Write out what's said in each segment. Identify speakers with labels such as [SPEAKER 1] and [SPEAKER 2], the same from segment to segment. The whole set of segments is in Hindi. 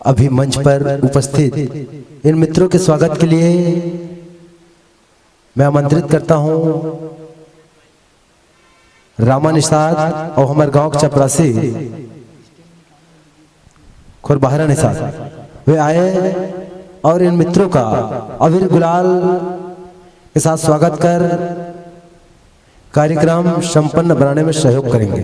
[SPEAKER 1] अभी मंच पर उपस्थित इन मित्रों के स्वागत के लिए मैं आमंत्रित करता हूं रामा निषाद और हमारे गांव के चपरासी खुरबहरा निषाद वे आए और इन मित्रों का अबीर गुलाल के साथ स्वागत कर कार्यक्रम संपन्न बनाने में सहयोग करेंगे।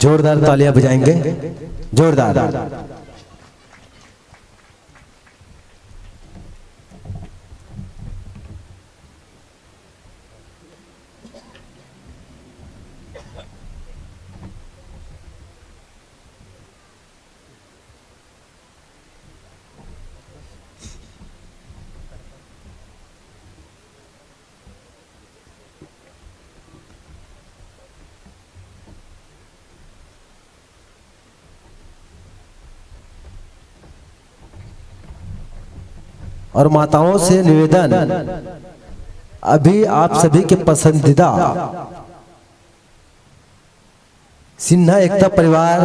[SPEAKER 1] जोरदार तालियां बजाएंगे, जोरदार। और माताओं से निवेदन, अभी आप सभी के पसंदीदा सिन्हा एकता परिवार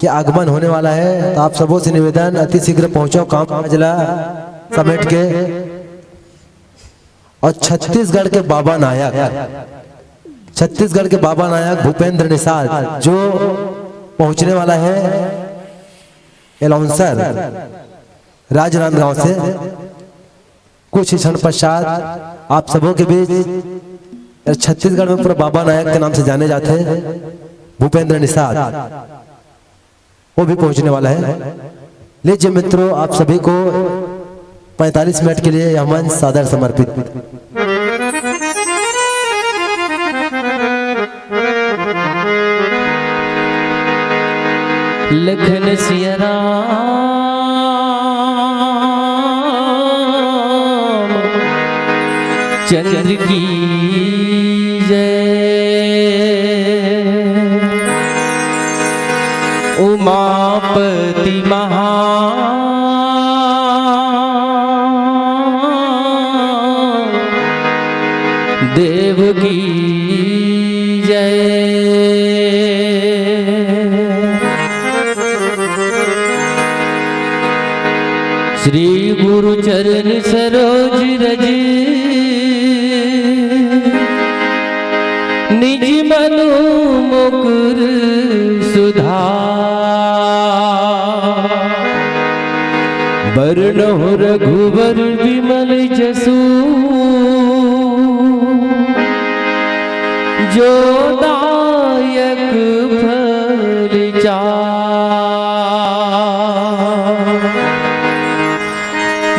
[SPEAKER 1] के आगमन होने वाला है, तो आप सबों से निवेदन अति शीघ्र पहुंचो काम जिला समेट के। और छत्तीसगढ़ के बाबा नायक भूपेंद्र निषाद जो पहुंचने वाला है एलाउंसर राजनांदगांव से, कुछ ही क्षण पश्चात आप सबों के बीच छत्तीसगढ़ में पूरा बाबा नायक के नाम से जाने जाते हैं भूपेंद्र निषाद, वो भी पहुंचने वाला है। लीजिए मित्रों, आप सभी को 45 मिनट के लिए यह मंच सादर समर्पित।
[SPEAKER 2] लखन सिया राम चंद्र की जय, उमापति महादेव की जय। श्री गुरु चरण सरोज रज निज मनु मुकुर सुधार, बरनहुँ रघुबर विमल जसु, जो दायक फल चार।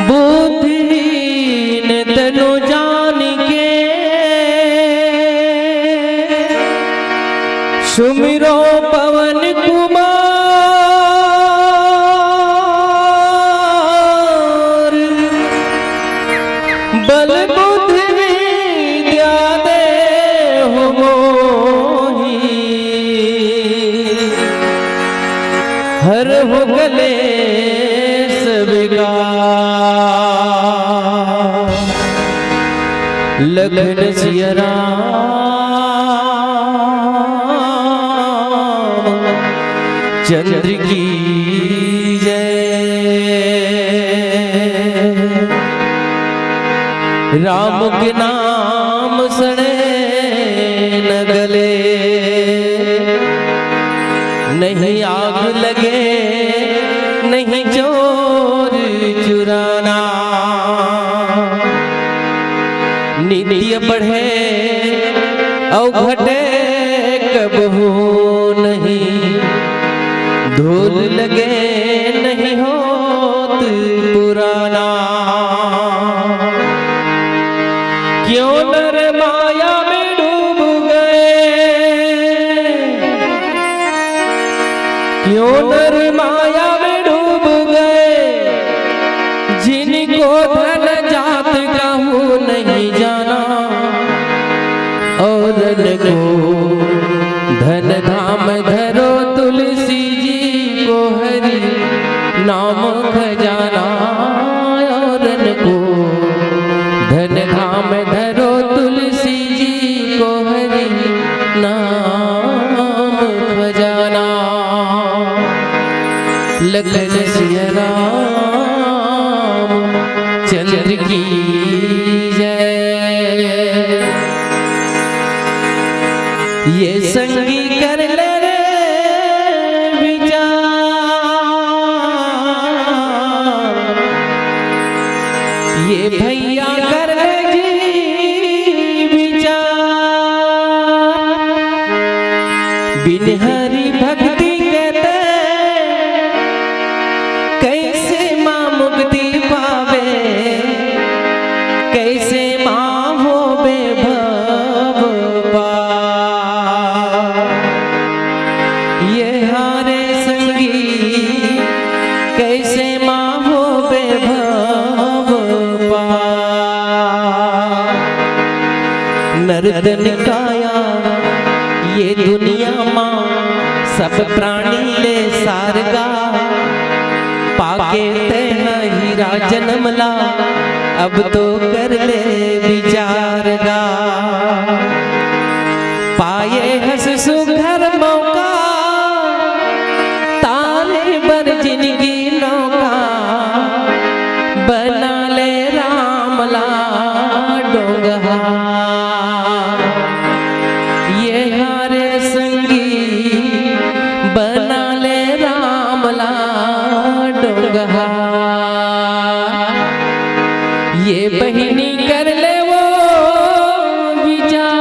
[SPEAKER 2] बुद्धिहीन तनु जान के सुमिरो पवन कुमार, बल बुद्धि विद्या देहु मोहि, हरहु कलेश विकार। लखन सिया राम चंद्र की जय। राम के नाम सने न गले, नहीं आग लगे नहीं चोर चुराना, नित्य बढ़े और घटे कबहू नहीं, धूल लगे नहीं होत पुराना। क्यों नर माया में डूब गए, जिनको धन जात कहूँ नहीं जाना, और को धन धाम धरो तुलसी जी को हरि नाम खजाना, और को धन धाम धरो तुलसी जी को हरि नाम खजाना। लखन सिया राम चंद्र की जय। ये संगी कर ले रे विचार, ये भैया कर ले जी विचार, बिन हरि भक्ति कहते कैसे माँ मुक्ति पावे, कैसे माँ हो बेभव पार। ये हारे संगी कैसे माँ हो बेभव पार। नर्तन काया ये दुनिया माँ सब प्राणी ले सारगा, पाके तेना हीरा जन्मला अब तो कर ले विचार गा। पाए हंस सुघर मौका तारे बर जिंदगी नौका, बना ले रामला डोंगहा। ये हारे संगी बना ले रामला डोंगहा। ये बहिनी कर ले वो विचार,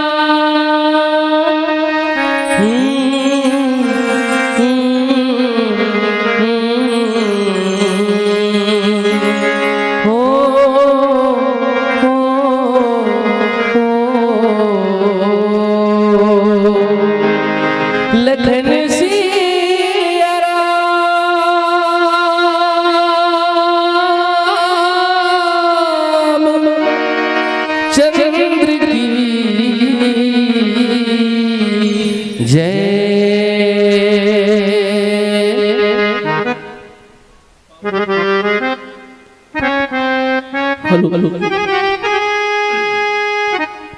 [SPEAKER 2] लखन सिया राम चंद्र की जय।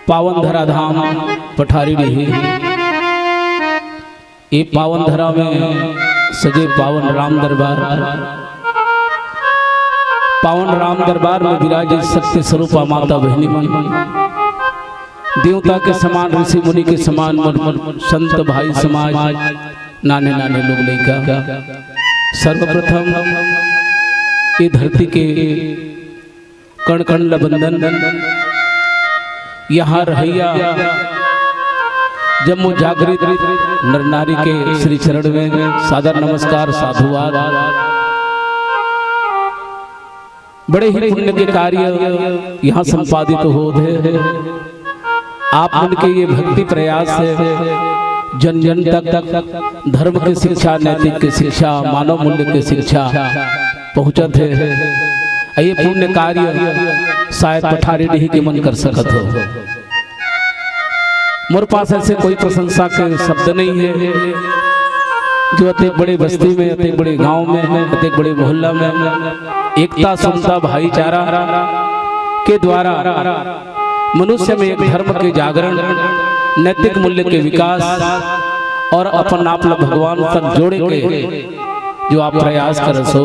[SPEAKER 3] पावन धरा धाम पठारी रही, ये पावन धरा में सजे पावन राम दरबार, पावन राम दरबार में विराजे सत्य स्वरूपा माता बहनी मन, देवता के समान ऋषि मुनि के समान संत भाई समाज, नाने नाने लोग लइका। सर्वप्रथम ये धरती के कण कण लबंदन, यहाँ रहिया जम्मू जागृत नर नारी के श्री चरण में सादर नमस्कार साधुवाद। बड़े ही पुण्य के कार्य यहाँ संपादित हो थे। आप उनके ये भक्ति प्रयास से जन जन तक धर्म की शिक्षा, नैतिक की शिक्षा, मानव मूल्य की शिक्षा पहुँचत है। ये पुण्य कार्य शायद पठारी नहीं के मन कर सकत हो। मोर पास ऐसे कोई प्रशंसा के शब्द नहीं है जो अति बड़े बस्ती में, अति बड़े गांव में, अति बड़े मोहल्ला में एकता, समता, भाईचारा के द्वारा मनुष्य में एक धर्म के जागरण, नैतिक मूल्य के विकास और अपन आप भगवान तक जोड़े के जो आप प्रयास कर सो,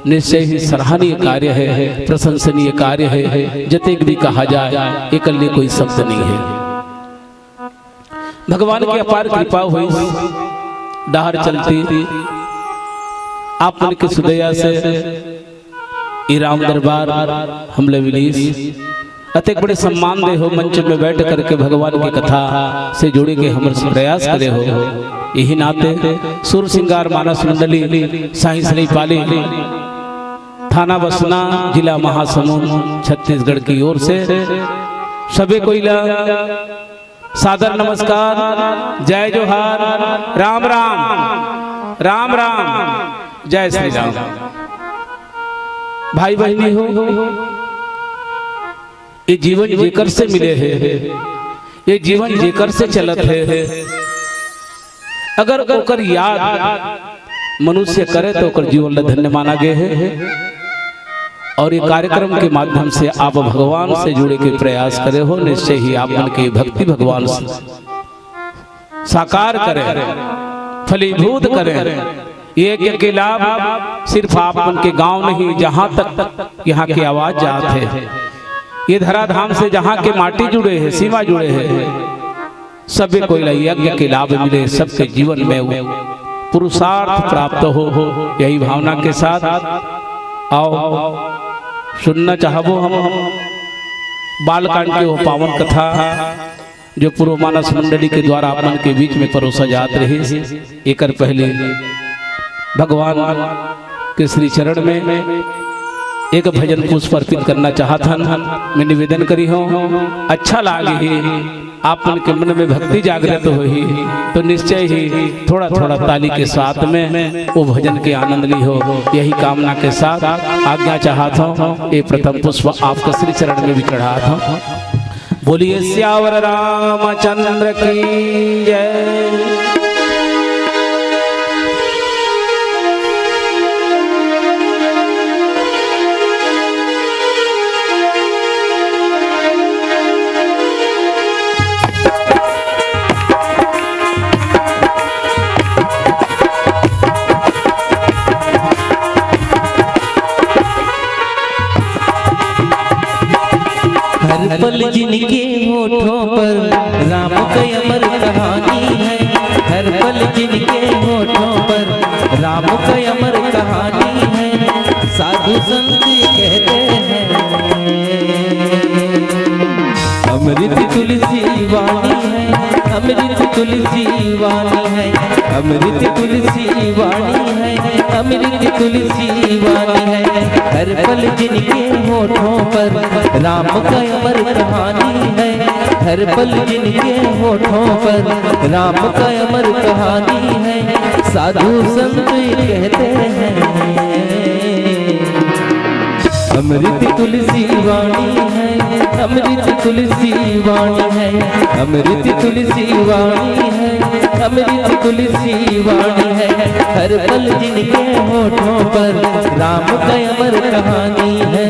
[SPEAKER 3] निश्चय ही सराहनीय कार्य है, प्रशंसनीय कार्य है। जतेक भी कहा जाए एकल्ले कोई शब्द नहीं है। भगवान की अपार कृपा हुई, डहार चलती आप उनके सुदया से राम दरबार हमले विलीस अतेक बड़े सम्मान दे हो, मंच में बैठ करके भगवान की कथा से जुड़े के हम प्रयास करे हो। यही नाते सुर सिंगार मानस मंडली साई श्री पाली थाना बसना जिला महासमुंद छत्तीसगढ़ की ओर से सभी को सादर नमस्कार, जय जोहार, राम राम। राम राम, जय श्री राम। भाई बहनी हो, ये जीवन जेकर से मिले है, ये जीवन जेकर से चलत है। अगर ओकर याद मनुष्य करे तो ओकर जीवन ला धन्य माना गए है। और ये कार्यक्रम के माध्यम से आप भगवान से जुड़े के प्रयास करे हो, निश्चय ही आप मन की भक्ति भगवान से साकार करें, फलीभूत करें। ये के लाभ सिर्फ आप मन के गांव नहीं, जहां तक यहाँ की आवाज जाते हैं, ये धराधाम से जहां के माटी जुड़े हैं, सीमा जुड़े हैं, सभी को यज्ञ के लाभ मिले, सबके जीवन में पुरुषार्थ प्राप्त हो। यही भावना के साथ आओ सुनना चाहबो हम बालकांड के वो पावन कथा जो पूर्व मानस मंडली के द्वारा अपन के बीच में परोसा जात रही। एक पहले भगवान के श्री चरण में एक भजन पुष्प अर्पित करना चाहता मैं निवेदन करी हूँ। अच्छा लागे आप के मन में भक्ति जागृत हो ही तो निश्चय ही थोड़ा थोड़ा ताली के साथ में वो भजन के आनंद ली हो। यही कामना के साथ आज्ञा चाहता हूँ। ये प्रथम पुष्प आपका श्री चरण में भी चढ़ाता हूँ। बोलिए सियावर रामचंद्र की जय।
[SPEAKER 2] हर पल जिनके होठों पर राम की अमर कहानी है। हर पल जिनके होठों पर राम की अमर कहानी है। साधु संत कहते हैं अमृत तुलसी वाणी है, अमृत तुलसी वाणी है, अमृत तुलसी वाणी है, अमृत तुलसी वाणी है। हर पल जिनके होठों पर राम का अमर कहानी है। हर पल जिनके होठों पर राम का अमर कहानी है। साधु संत कहते हैं अमृत तुलसी वाणी है, अमृत तुलसी वाणी है, अमृत तुलसी वाणी है, अमृत तुलसी वाणी है। हर पल जिनके होठों पर राम का अमर कहानी है।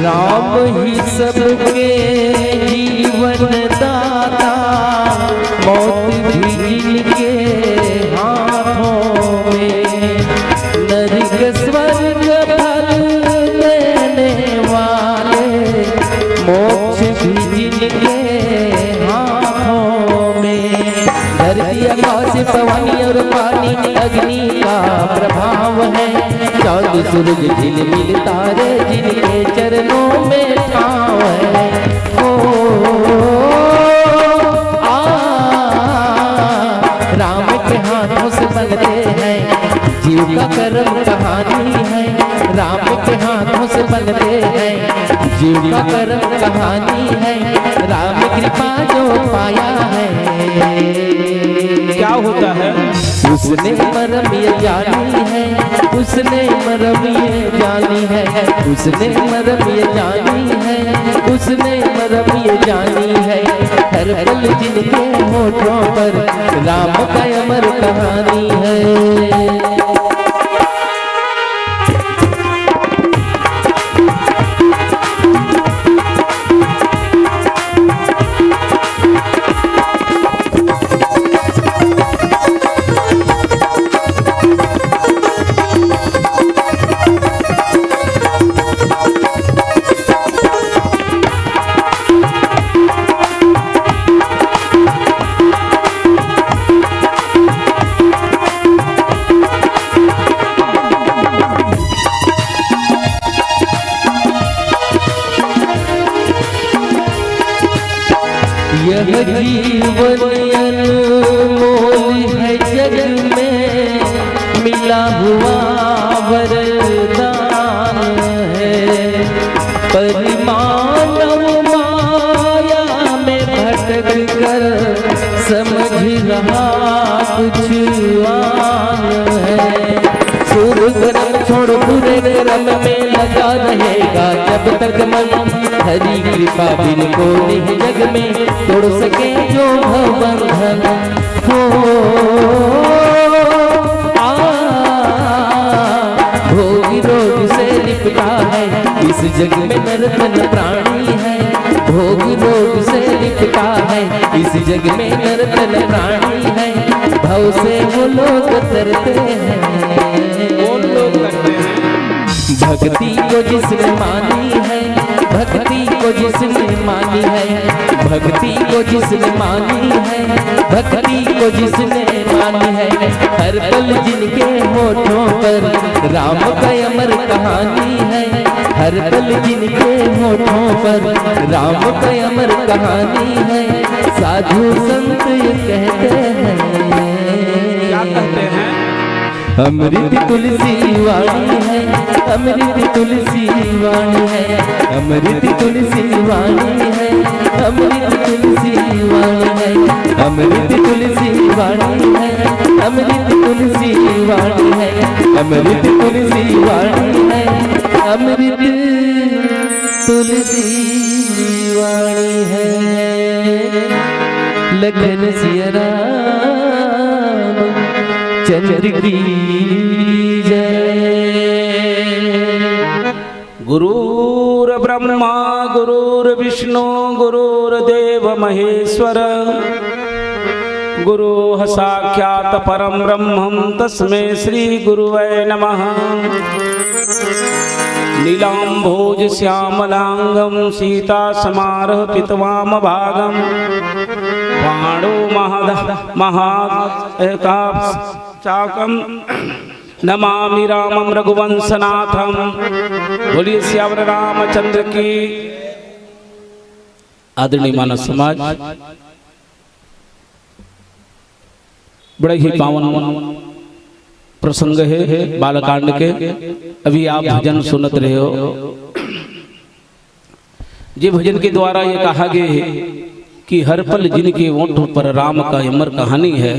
[SPEAKER 2] राम ही सबके जीवन दाता, मौत भी इनके हाथों में। नरक स्वर्ग फल देने वाले, मोक्ष भी इनके हाथों में। धरती आकाश पवन और पानी अग्नि का प्रभाव है। चांद सूरज झिलमिल तारे जिनके चरणों में ठाव है। राम के हाथों से बनते हैं जीव का कर्म कहानी है। राम के हाथों से बनते हैं जीव का कर्म कहानी है। राम कृपा जो पाया है
[SPEAKER 3] क्या होता है
[SPEAKER 2] उसने मरम ये जानी है, उसने मरम ये जानी है, उसने मरम ये जानी है, उसने मरम ये जानी है। हर पल जिनके होठों पर राम का अमर कहानी है। यह जीवन अनमोल है, जग में मिला हुआ वरदान है। पर मानव माया में भटक कर समझ रहा कुछ आन है। सुर कर्म छोड़ बुरे कर्म में लगा रहेगा जब तक मन हरि कृपा बिन को नहीं जग में तोड़ सके जो भवबंधन हो। भोगी रोग से लिपटा है इस जग में नर्तन प्राणी है। भोगी रोग से लिपटा है इस जग में नर्तन प्राणी है। भव से वो लोग तरते हैं, भक्ति को जिसने मानी है, भक्ति को जिसने मानी है, भक्ति को जिसने मानी है, भक्ति को जिसने मानी है। हर पल जिनके होठों पर राम का अमर कहानी है। हर पल जिनके होठों पर राम का अमर कहानी है। साधु संत ये कहते हैं,
[SPEAKER 3] क्या कहते हैं?
[SPEAKER 2] अमृत तुलसी वाणी है, अमृत तुलसी वाणी है, अमृत तुलसी वाणी है, अमृत तुलसी वाणी है, अमृत तुलसी वाणी है, अमृत तुलसी वाणी है, अमृत तुलसी वाणी है, अमृत तुलसी वाणी है। लखन सिया राम चंद्र की जय।
[SPEAKER 3] गुरुर ब्रह्मा गुरुर्विष्णु गुरुर्देव महेश्वर, गुरु साक्षात परम ब्रह्म तस्मै श्री गुरुवे नमः। नीलाम्भोज श्यामलांगं सीता समारः पितवाम भागं, पाणो चाकम नमामि रामं रघुवंशनाथं। बोलिए श्यावर रामचंद्र की। आदरणीय मानव समाज, बड़े ही पावन प्रसंग है बालकांड के। अभी आप भजन सुनत रहे हो। ये भजन के द्वारा ये कहा गया है कि हर पल जिनके ओंठों पर राम का अमर कहानी है।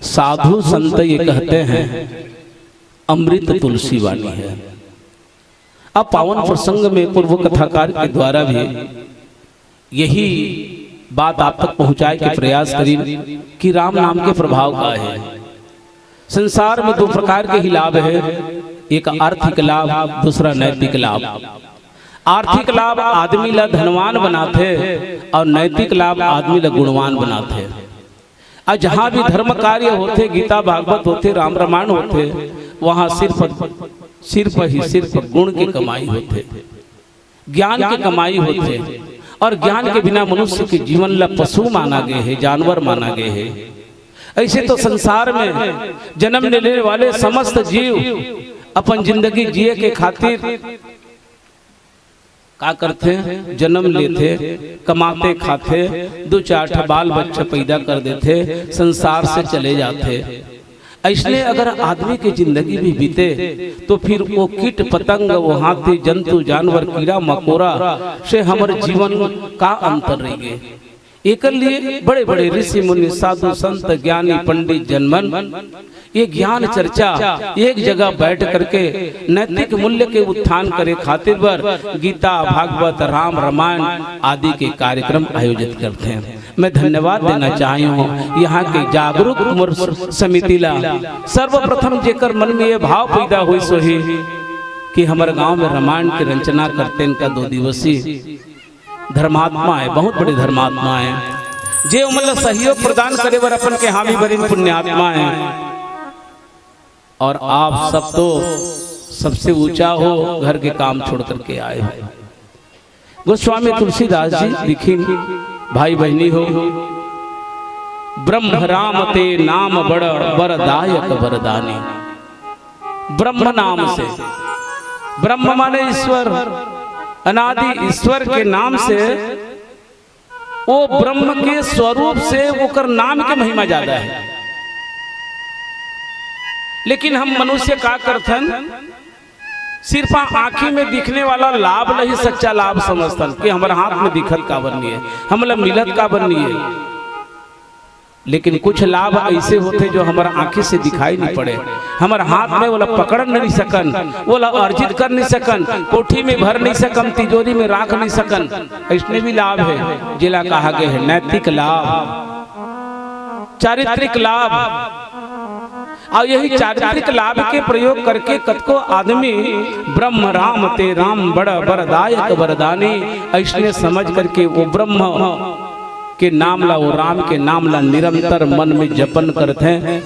[SPEAKER 3] साधु संत ये कहते हैं अमृत तुलसी वाणी है। अब पावन प्रसंग में पूर्व कथाकार के द्वारा भी यही बात आप तक पहुंचाए के प्रयास करी कि राम नाम के प्रभाव का है। संसार में दो प्रकार के ही लाभ है, एक आर्थिक लाभ, दूसरा नैतिक लाभ। आर्थिक लाभ आदमी ला धनवान बनाते और नैतिक लाभ आदमी ला गुणवान बनाते। और जहाँ भी धर्म कार्य होते, गीता भागवत होते, राम रामायण होते, वहाँ सिर्फ गुण की कमाई होते, ज्ञान की कमाई होते। और ज्ञान के बिना मनुष्य के जीवन ला पशु माना गए है, जानवर माना गए है। ऐसे तो संसार में जन्म लेने वाले समस्त जीव अपन जिंदगी जिए के खातिर क्या करते हैं? जन्म लेते, कमाते खाते, दो चार बाल बच्चे पैदा कर देते, संसार से चले जाते। ऐसने अगर आदमी की जिंदगी भी बीते तो फिर वो कीट पतंग, वो हाथी, जंतु, जानवर, कीड़ा मकोड़ा से हमारे जीवन का अंतर रह गए। एक लिए बड़े बड़े ऋषि मुनि, साधु संत, ज्ञानी पंडित जनमन ये ज्ञान चर्चा एक जगह बैठ करके नैतिक मूल्य के उत्थान करे खातिर पर गीता भागवत राम रामायण आदि के कार्यक्रम आयोजित करते हैं। मैं धन्यवाद देना चाही हूँ यहाँ के जागरूक उम्र समिति ला। सर्वप्रथम जेकर मन में ये भाव पैदा हुई सोही कि हमारे गांव में रामायण की रचना करते, इनका 2 दिवसीय धर्मात्मा है, बहुत बड़े धर्मात्मा है, जे मतलब सहयोग प्रदान करे बर अपन के हामी बड़ी पुण्यात्मा है। और आप सब तो सबसे ऊंचा हो, घर के काम छोड़ करके आए हो। गोस्वामी तुलसीदास जी लिखी, भाई बहनी हो, ब्रह्म राम ते नाम बड़ वरदायक वरदानी। ब्रह्म नाम से, ब्रह्म माने ईश्वर, अनादि ईश्वर के नाम से वो ब्रह्म के स्वरूप से ओकर नाम के महिमा ज्यादा है। लेकिन हम मनुष्य का करथन, सिर्फ आंखी में दिखने वाला लाभ नहीं सच्चा लाभ समझतन कि हमारे हाथ में दिखत का बननी है, हमला मिलत का बननी है। लेकिन कुछ लाभ ऐसे होते जो हमारा आंखी से दिखाई नहीं पड़े, हमारे हाथ में वाला पकड़ नहीं सकन, वाला अर्जित कर नहीं सकन, कोठी में भर नहीं सकन, तिजोरी में राख नहीं सकन। इसमें भी लाभ है, जिला कहा गया है नैतिक लाभ, चारित्रिक लाभ। और यही चारित्रिक लाभ के प्रयोग करके कतको आदमी ब्रह्म राम ते राम बड़ा वरदायक वरदानी ऐसने समझ करके वो ब्रह्म के नाम ला, वो राम के नाम ला निरंतर मन में जपन करते हैं,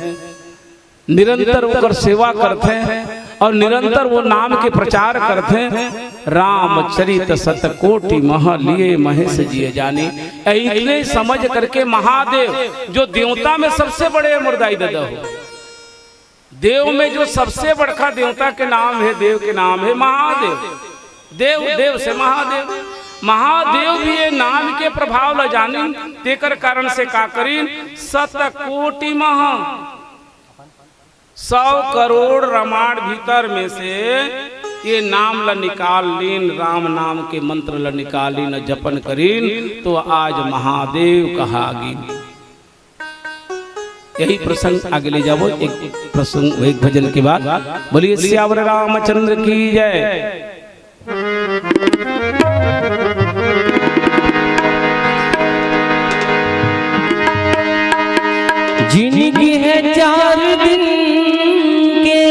[SPEAKER 3] निरंतर उनकर सेवा करते हैं और निरंतर वो नाम के प्रचार करते हैं। रामचरित सतकोटि मह लिए महेश जिए जाने, इतने समझ करके महादेव जो देवता में सबसे बड़े मुर्दाई ददा हो, देव में जो सबसे बड़का देवता के नाम है, देव के नाम है महादेव। देव देव से महादेव, महादेव भी ये नाम के प्रभाव ल जानी, तेकर कारण से का करीन सतकोटि मह 100 करोड़ रमाण भीतर में से ये नाम ल निकाल लीन, राम नाम के मंत्र ल निकाल लीन, जपन करीन तो आज महादेव कहागी। यही प्रसंग आगे ले जाओ, एक प्रसंग एक भजन के बाद। बोलिए सियावर रामचंद्र की जय।
[SPEAKER 2] जिंदगी है 4 दिन के,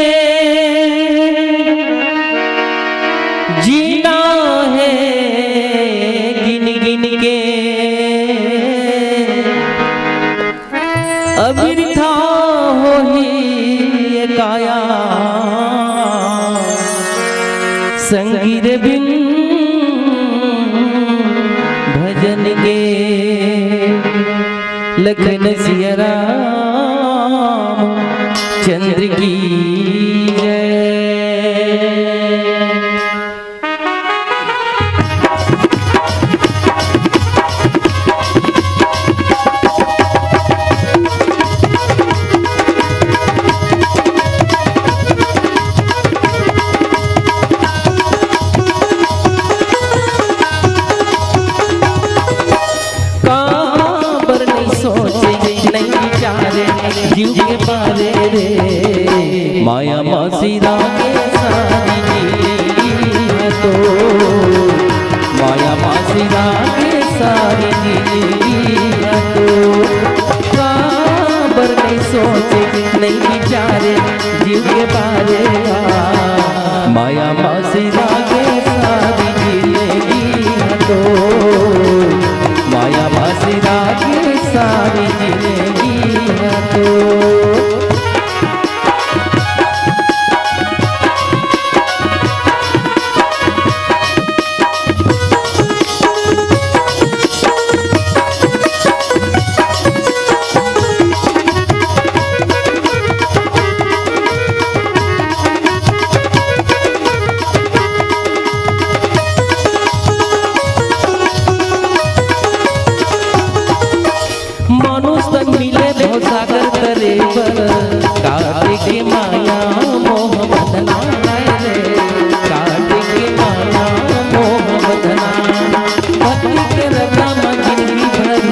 [SPEAKER 2] जीना है गिन गिन के, अबिरथा हो ही ये काया, संगीत बिन भजन के, लखन सिया राम चंद्र की जय। जीव के पारे रे माया मासीरा के सारी जिंदगी तो, माया मासीरा के सारी जिंदगी तो, काबर नहीं सोचे नहीं विचारे जीव के पारे, माया मासीरा के सारी जिंदगी तो, माया मासीरा के सारी जिंदगी तो। सागर करे काटे के माया मोह बदना रे, काटे के माया मोह बदना, पति के रता जिंदगी भर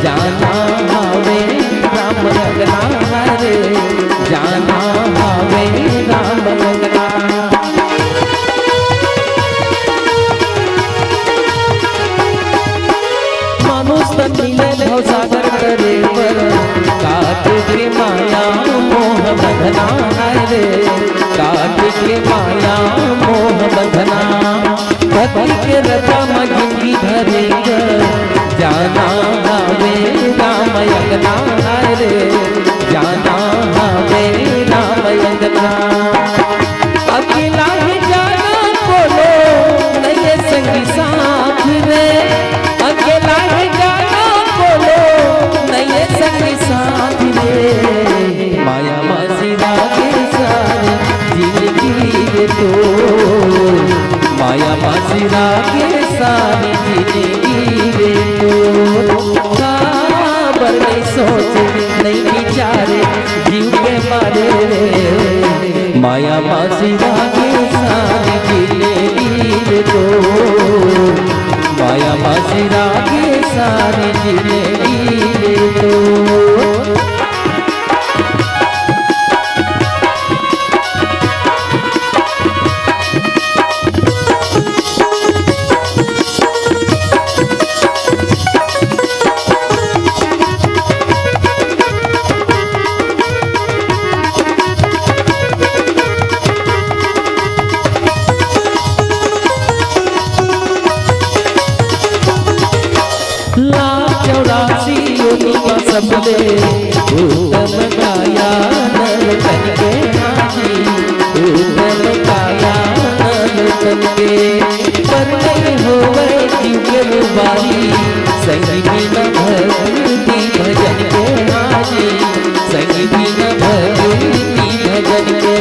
[SPEAKER 2] जाना हावे राम लगना रे, जाना हावे राम लगना। मनुष्य मिले भव सागर करे काट के माया मोह बंधना रे, काट के माया मोह बंधना, पति के रता जिंदगी भरे जाना हावे राम यगना रे, जाना हावे राम यगना। अकेला ही जाना बोलो नहीं संगी साथ रे, अकेला ही जाना बोलो नहीं संगी साथ रे, माया मासीरा के सारे जिंदगी तो, माया मासीरा के सारे जिंदगी रे तो काबर नहीं सोचे नहीं विचारे जीव के मारे रे माया मासिरा के सारी जिलेबी रे तो माया मासिरा के सारी जिलेबी रे तो सबले उत्तम काया नल तन के हाजी उत्तम काया नल तन के पर नहीं होवे जीव के बारी संगी न भक्ति भजन के हाजी संगी न भक्ति भजन के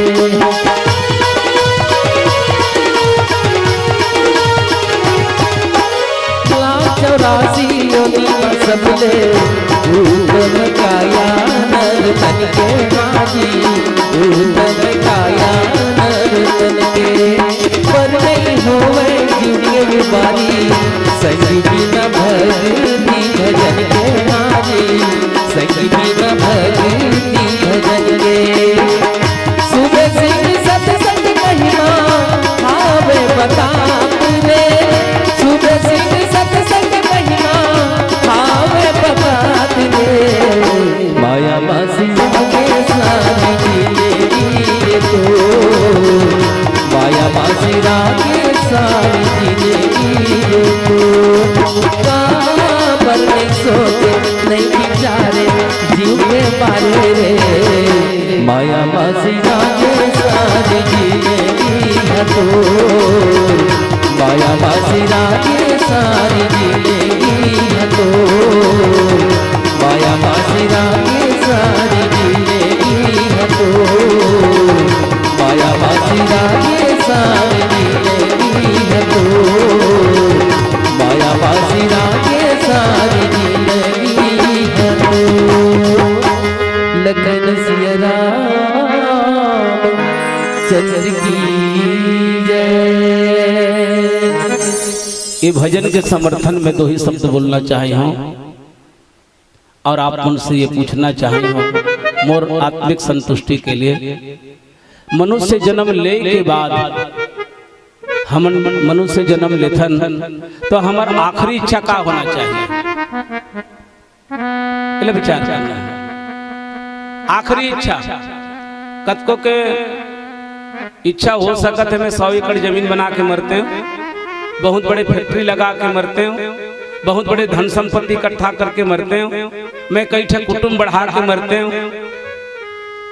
[SPEAKER 2] 84 योनि सबले उत्तम काया नर तन के हाजी उत्तम काया नर तन के पर नहीं होवे जीव के बारी संगी न भक्ति भजन के हाजी संगी न भक्ति भजन के सुबह सिंह सत्संग महिमा आवे बता रे सुबह सिंह सत्संग महिमा आवे बता रे माया मासिरा के सारी जिलेबी तो माया मासिरा के सारी जिलेबी तो काबर नहीं सोचे नहीं विचारे जीव के बारे रे माया मासिरा के सारी जिलेबी तो माया मासिरा के सारी जिलेबी तो माया मासिरा के सारी जिलेबी तो माया मासिरा के सारी जिलेबी तो माया मासिरा के सारी जिलेबी तो लखन सिया राम चंद्र की
[SPEAKER 3] ये भजन के समर्थन में 2 ही शब्द बोलना चाहे हूँ और आप उनसे ये पूछना चाहे हूँ मोर आत्मिक संतुष्टि के लिए मनुष्य जन्म ले के बाद हम मनुष्य जन्म लेथन तो हमार आखिरी इच्छा का होना चाहिए पहले विचार करना है आखिरी इच्छा कतको के इच्छा हो सकत है मैं 100 एकड़ जमीन बना के मरते हूँ बहुत बड़े फैक्ट्री लगा के मरते हूँ बहुत बड़े धन संपत्ति इकट्ठा करके मरते हूँ मैं कई ठे कुटुंब बढ़ा के मरते हूँ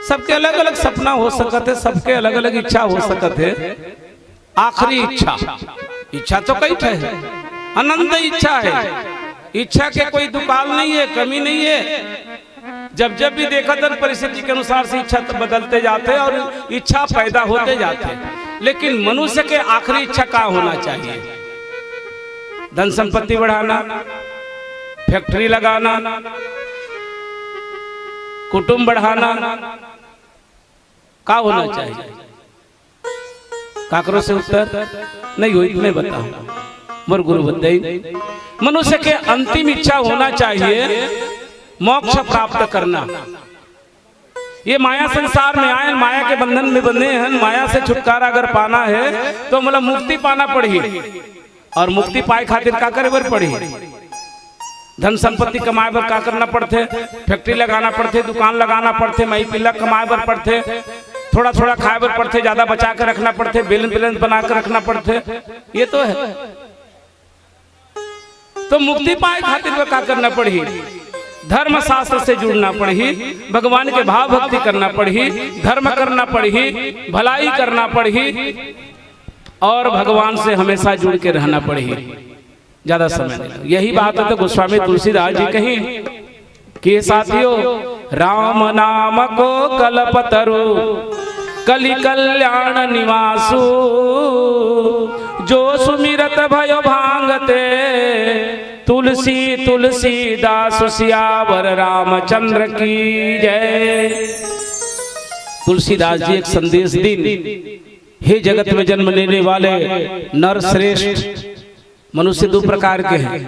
[SPEAKER 3] सबके अलग अलग सपना हो सकत है सबके अलग अलग इच्छा हो सकत है आखिरी इच्छा तो कई ठे है अनंत इच्छा है इच्छा के कोई दुकान नहीं है कमी नहीं है जब जब भी देखा था परिस्थिति के अनुसार से इच्छा तो बदलते जाते और इच्छा पैदा होते जाते लेकिन मनुष्य के आखिरी इच्छा क्या होना चाहिए धन संपत्ति बढ़ाना फैक्ट्री लगाना कुटुंब बढ़ाना क्या होना चाहिए काकरों से उत्तर नहीं हुई मैं बताऊं मोर गुरु बताई मनुष्य के अंतिम इच्छा होना चाहिए मोक्ष प्राप्त करना ये माया संसार में आए माया के बंधन में बंधे हैं माया से छुटकारा अगर पाना है तो मतलब मुक्ति पाना पड़ी और मुक्ति पाए खातिर का करे बर पड़ी धन संपत्ति कमाए बर का करना पड़ते फैक्ट्री लगाना पड़ते दुकान लगाना पड़ते मई पिल्ला कमाए बर पड़ते थोड़ा थोड़ा खाए बर पड़ते ज्यादा बचा कर रखना पड़ते बैलेंस बना कर रखना पड़ते ये तो है तो मुक्ति पाए खातिर का करना पड़ी धर्म शास्त्र से जुड़ना पड़ी भगवान के भाव भक्ति करना पड़ी धर्म करना पड़ी भलाई करना पड़ी और भगवान से हमेशा जुड़ के रहना पड़ी ज्यादा समय नहीं यही बात है तो गोस्वामी तुलसीदास जी कहीं कि साथियों राम नाम को कल्पतरु कलि कल्याण निवासु जो सुमिरत भयो भांगते तुलसी तुलसीदास सियावर रामचंद्र की जय। तुलसीदास जी एक संदेश दिन, हे जगत में जन्म लेने वाले नर श्रेष्ठ मनुष्य दो प्रकार के हैं,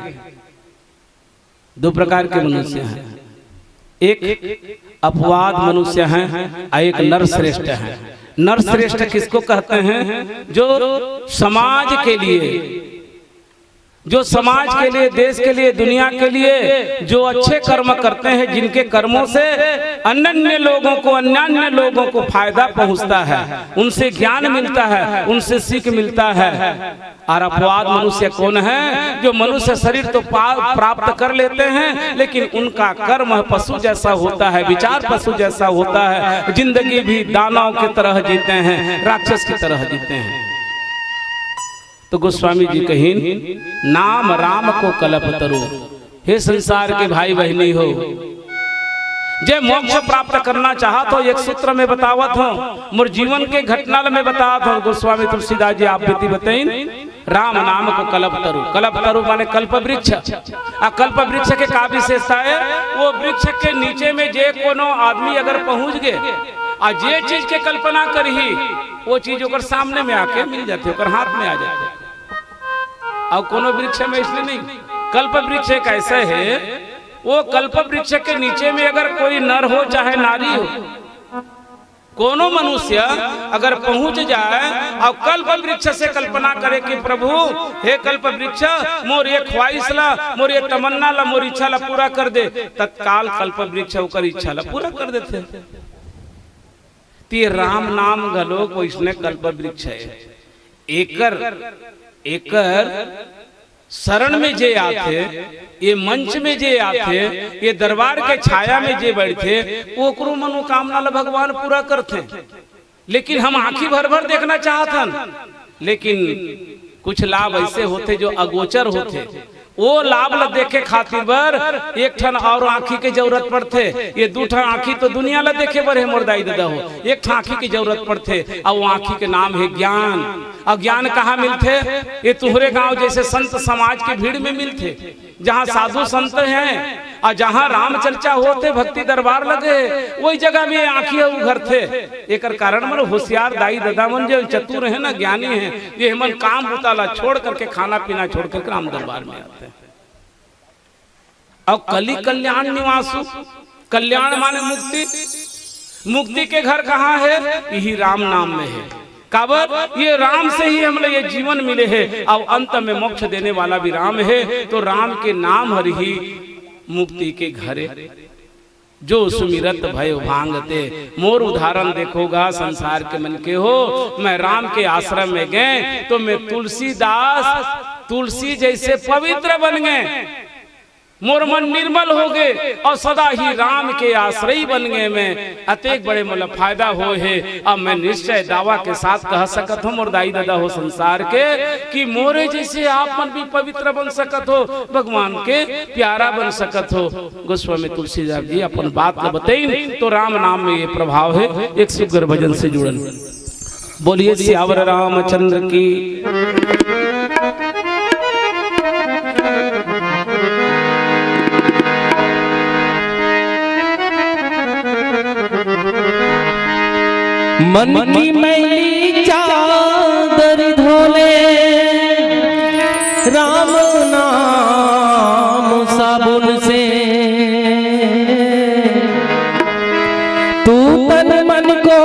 [SPEAKER 3] दो प्रकार के मनुष्य हैं। एक अपवाद मनुष्य हैं और एक नर श्रेष्ठ हैं। नर श्रेष्ठ किसको कहते हैं? जो समाज के लिए, जो समाज के लिए, देश के लिए, दुनिया के लिए जो अच्छे कर्म करते हैं, जिनके कर्मों से अन्य लोगों को, अन्य लोगों को फायदा पहुंचता है, उनसे ज्ञान मिलता है, उनसे सीख मिलता है। और अपवाद मनुष्य कौन है? जो मनुष्य शरीर तो प्राप्त कर लेते हैं, लेकिन उनका कर्म पशु जैसा होता है, विचार पशु जैसा होता है, जिंदगी भी दानव की तरह जीते हैं, राक्षस की तरह जीते हैं। तो गोस्वामी जी कहीं नाम राम को कलप तरो। हे संसार के भाई बहनी हो, जे मोक्ष प्राप्त करना चाहत हो, एक सूत्र में बतावत हो, मोर जीवन के घटना में बतावत हो गोस्वामी तुलसीदास जी। आप बेटी बताइन राम नाम को कल्प तरु। कल्प तरु माने कल्प वृक्ष। आ कल्प वृक्ष के का विशेषता है? वो वृक्ष के नीचे में जे कोनो आदमी अगर पहुंच गए आ जे चीज के कल्पना करही, वो चीज ओकर सामने में आके मिल जाती है, ओकर हाथ में आ जाती है। और कोनो वृक्ष में इसलिए नहीं, कल्प वृक्ष एक ऐसा है, वो कल्प वृक्ष के नीचे में अगर कोई नर हो चाहे नारी हो, कोनो मनुष्य अगर पहुंच जाए और कल्प वृक्ष से कल्पना करे कि प्रभु हे कल्प वृक्ष, मोर ये ख्वाहिश ला, मोर ये तमन्ना ला, मोर इच्छा ला पूरा कर दे, तत्काल कल्प वृक्ष होकर इच्छा ला पूरा कर देते। ते राम नाम घलो वैष्णव कल्प वृक्ष है। एकर शरण में जे आते, ये मंच में जे आते, ये दरबार के छाया में जे बैठे, वो करो मनोकामना ला भगवान पूरा करते। लेकिन हम आंखी भर भर देखना चाहतन, लेकिन कुछ लाभ ऐसे होते जो अगोचर होते। वो लाभ ला देखे खातिर बर एक ठन और आंखी की जरूरत पड़ते। ये दू ठन आंखी तो दुनिया ला देखे बर है मोर दाई दादा हो, एक ठन आंखी की जरूरत पड़ते। और वो आंखी के नाम है ज्ञान। और ज्ञान कहाँ मिलते? ये तुहरे गांव जैसे संत समाज की भीड़ में मिलते, जहाँ साधु संत हैं और जहाँ राम चर्चा होते, भक्ति दरबार लगे, वही जगह में आंखी उघर थे। एक कारण मन होशियार दाई दादा मन जो चतुर है ना, ज्ञानी है, ये मन काम बुताला छोड़ करके, खाना पीना छोड़ करके राम दरबार में आते हैं। और कली कल्याण निवासु, कल्याण माने मुक्ति। मुक्ति के घर कहाँ है? यही राम नाम में है। काबर? ये राम से ही हमें ये जीवन मिले हैं और अंत में मोक्ष देने वाला भी राम है। तो राम के नाम हरि ही मुक्ति के घरे, जो सुमिरत भयो भांगते। मोर उदाहरण देखोगा संसार के मन के हो, मैं राम के आश्रम में गए तो मैं तुलसीदास, तुलसी जैसे पवित्र बन गए, मोर मन निर्मल हो गए और सदा ही राम के आश्रय बन गए। मैं अतेक बड़े मोला फायदा हो है। अब मैं निश्चय दावा के साथ कह सकत हूँ मोर दाई दादा हो संसार के, कि मोरे जैसे आप मन भी पवित्र बन सकत हो, भगवान के प्यारा बन सकत हो। गोस्वामी तुलसीदास जी अपन बात बताई तो राम नाम में ये प्रभाव है। एक सुगर भजन से जुड़न। बोलिए सियावर रामचंद्र की।
[SPEAKER 2] मन की मैली चादर धोले, राम नाम साबुन से, तू तन मन को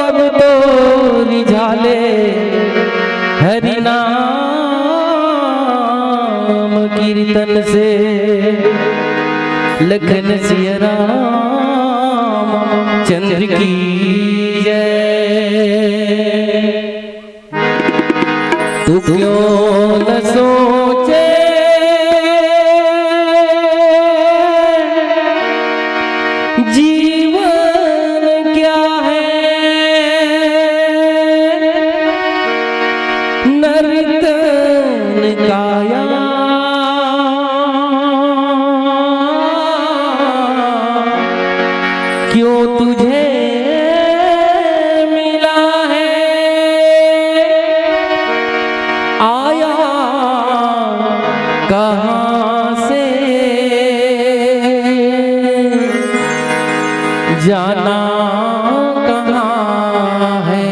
[SPEAKER 2] अब तो रिझाले, हरि नाम कीर्तन से, लखन सिया राम चंद्र की जय। तू क्यों न सोचे जीवन क्या है, नर्तन काया क्यों तुझे मिला है, आया कहाँ जाना कहाँ है,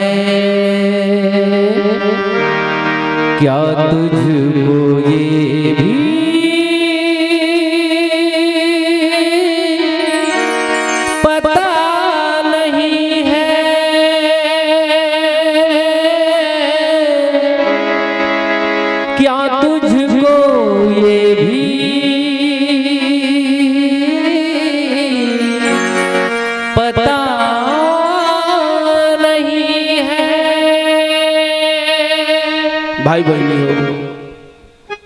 [SPEAKER 2] क्या तुझको ये भी पता नहीं है, क्या तुझको ये भी पता नहीं है।
[SPEAKER 3] भाई बहनियों,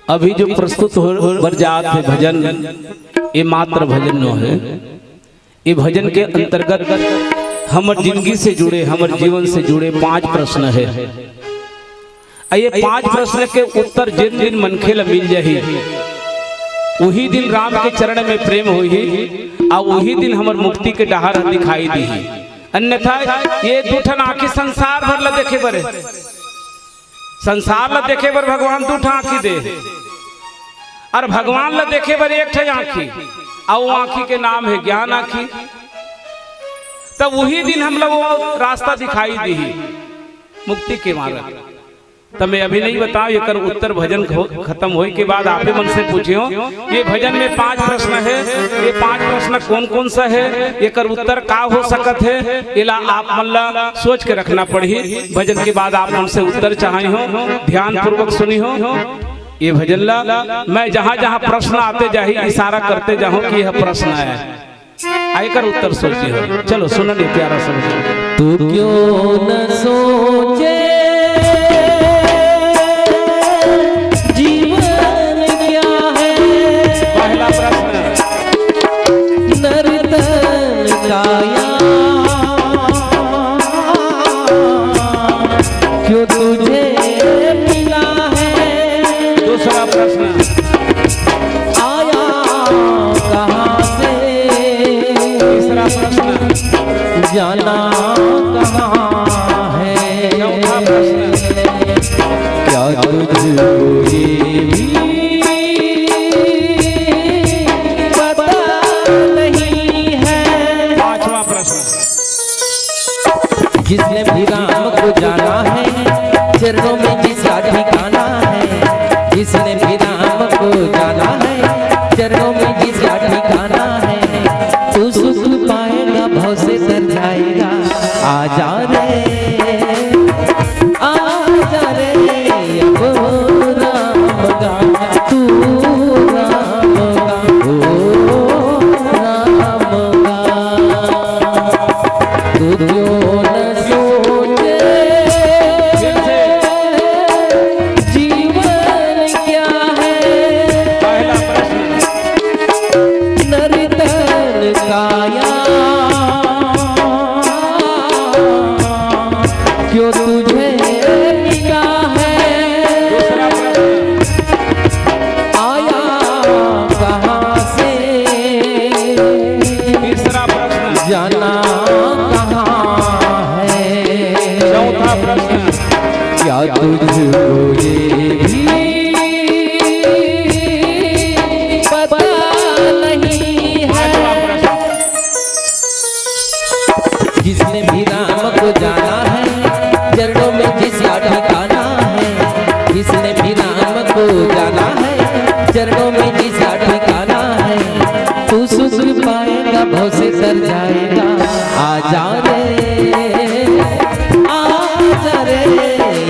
[SPEAKER 3] अभी जो प्रस्तुत हो बरजात है भजन, ये मात्र भजन न है। ये भजन के अंतर्गत हमर जिंदगी से जुड़े, हमर जीवन से जुड़े 5 प्रश्न है। ये 5 प्रश्न के उत्तर जिन दिन मनखे ला मिल जाही, वही दिन राम के चरण में प्रेम होही, और वही दिन हमर मुक्ति के डहार दिखाई दी। अन्यथा ये दूठन आंखी संसार भर ला देखे बरे, संसार ला देखे बर भगवान दूठा आंखी दे, और भगवान ला देखे बर एक ठे आंखी, और वो आंखी के नाम है ज्ञान आंखी। तब वही दिन हम लोग वो रास्ता दिखाई दी मुक्ति के मार्ग। तब मैं अभी नहीं बताऊं, ये कर उत्तर भजन खत्म होने के बाद आप ही मन से पूछियो। ये भजन में 5 प्रश्न है, ये 5 प्रश्न कौन कौन सा है, ये कर उत्तर का हो सकत है, इला आप मन ला सोच के रखना पड़ी। भजन के बाद आप मन से उत्तर चाहे हो, ध्यान पूर्वक सुनी हो। ये भजन ला मैं जहाँ जहाँ प्रश्न आते जाही इशारा करते जाऊँ कि यह प्रश्न है, आकर उत्तर सोचिए हो। चलो सुनिए प्यारा समझ।
[SPEAKER 2] तू क्यों न सोचे जीवन क्या है,
[SPEAKER 3] पहला प्रश्न,
[SPEAKER 2] नर्तन काया क्यों तुझे मिला है।
[SPEAKER 3] दूसरा प्रश्न,
[SPEAKER 2] आया कहाँ से।
[SPEAKER 3] तीसरा प्रश्न,
[SPEAKER 2] जाना कहाँ है।
[SPEAKER 3] चौथा प्रश्न,
[SPEAKER 2] क्या तुझको ये भी पता नहीं है।
[SPEAKER 3] पांचवा प्रश्न,
[SPEAKER 2] जिसने भी राम को जाना है, चरणों में जिसका ठिकाना है। जिसने भी राम को जाना है, चरणों में जिसका ठिकाना है। तू सुख पाएगा, भव से तर जाएगा। आजा रे, आजा रे, अब राम का तू राम का, ओ राम का। तू क्यों न सोचे जीवन क्या है।
[SPEAKER 3] पहला प्रश्न,
[SPEAKER 2] नर्तन काया क्यों तुझे मिला है।
[SPEAKER 3] दूसरा प्रश्न,
[SPEAKER 2] आया कहाँ से।
[SPEAKER 3] तीसरा प्रश्न,
[SPEAKER 2] जाना कहाँ है।
[SPEAKER 3] चौथा प्रश्न,
[SPEAKER 2] क्या तुझको ये भी पता नहीं
[SPEAKER 3] पांचवा
[SPEAKER 2] है।
[SPEAKER 3] प्रश्न,
[SPEAKER 2] जिसने भी राम को जाना है, चरणों में जिसका ठिकाना है। जिसने भी राम को जाना है, चरणों में जिसका ठिकाना है। तू सुख पाएगा, भव से तर जाएगा। आजा रे, आजा रे,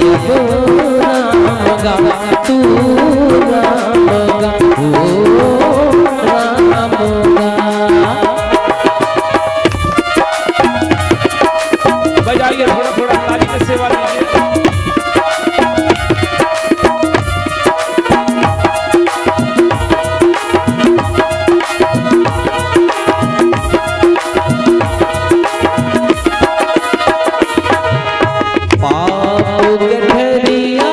[SPEAKER 2] अब राम का तू राम का, ओ राम का।
[SPEAKER 3] बजाइए थोड़ा थोड़ा ताली की सेवा दीजिए।
[SPEAKER 2] पाप गठरिया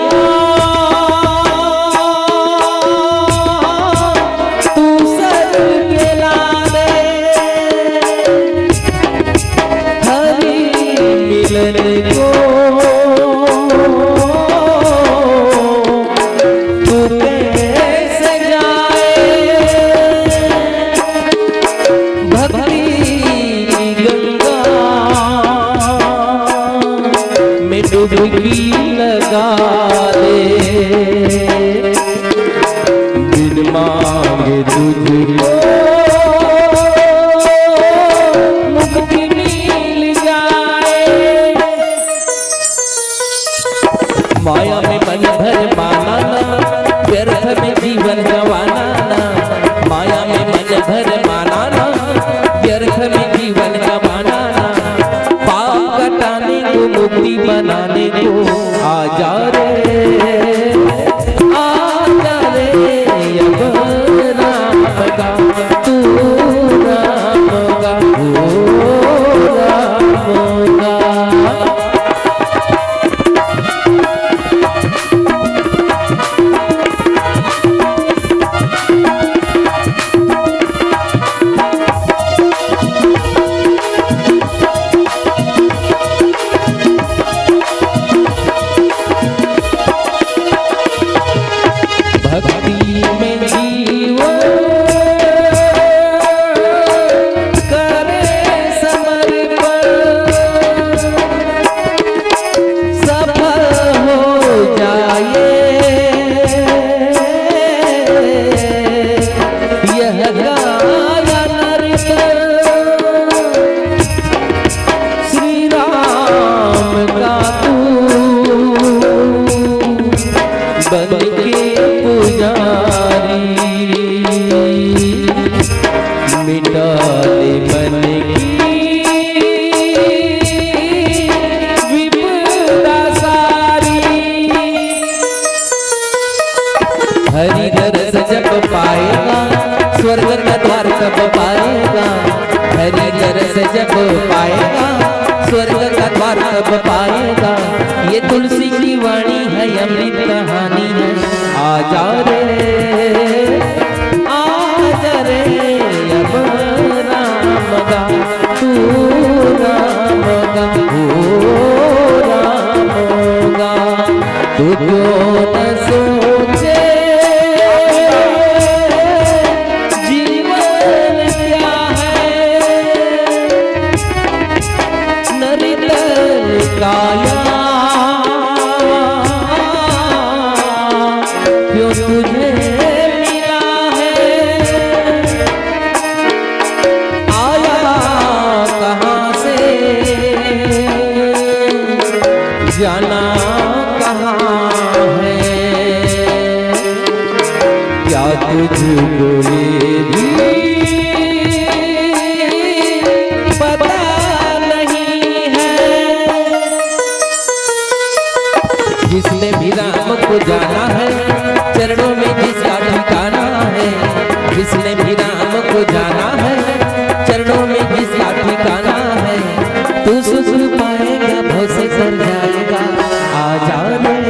[SPEAKER 2] तुझको मुक्ति मिल जाए। माया में मन भर माना ना, व्यर्थ में जीवन गवाना ना। माया में मन भर माना ना, व्यर्थ में जीवन गवाना ना। पाप कटाने को मुक्ति बनाने को आजा रे, आजा रे अब राम का तू राम का हो राम का। भक्ति में जीवन करे समर्पण, सफल हो जाए यह गाया नर्तन। श्री राम का तू बन के पुजारी, मिटा दे मन की विपदा सारी। हरि रस जब पाएगा स्वर्ग का द्वार कब पाएगा। हरि रस जब पाएगा स्वर्ग का द्वार कब पाएगा। ये तुलसी की वाणी है, अमृत कहानी है। आजा रे, आजा रे अब राम का तू राम का हो राम का। तू क्यों न सोचे जीवन क्या है, नरितल काया क्यों तुझे मिला है। आया कहाँ से जाना कहाँ है, क्या तुझको ये भी पता नहीं है। जिसने भी राम को जाना है, चरणों में जिसका ठिकाना है। जिसने भी राम को जाना है, चरणों में जिसका ठिकाना है। तू सुख पाएगा, भव से कर जाएगा। आजा रे,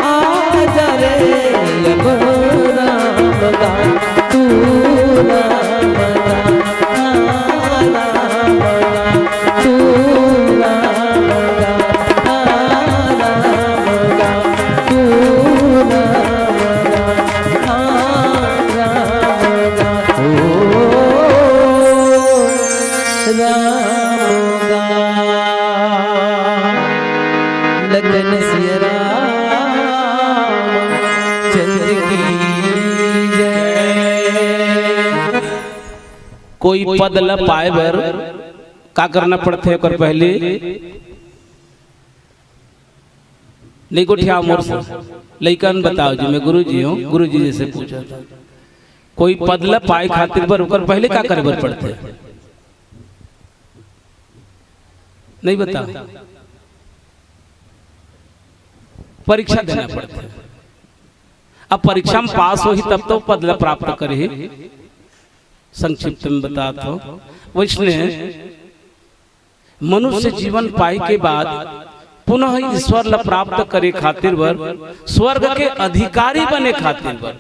[SPEAKER 2] आजा रे अब राम का तू राम का, राम का तू राम का, राम का तू राम का, राम का ओ राम का। लगन सिया राम चंद्र की जय।
[SPEAKER 3] कोई पद ल पाए बर का करना पड़ते है कर पहले नहीं गोठिया मोर से लइकन बताओ जी, मैं गुरु जी हूँ। गुरु जी जैसे पूछा था कोई पद ल पाए खातिर बर ओकर पहले का करे बर पड़ते है? नहीं बता, परीक्षा देना पड़ता है। अब परीक्षा में पास हो ही तब तो पद ल प्राप्त करे। संक्षिप्त में बताता हूं, वैष्णव मनुष्य जीवन पाए के बाद पुनः ईश्वर ला प्राप्त करे खातिर बर, स्वर्ग के अधिकारी बने खातिर बर,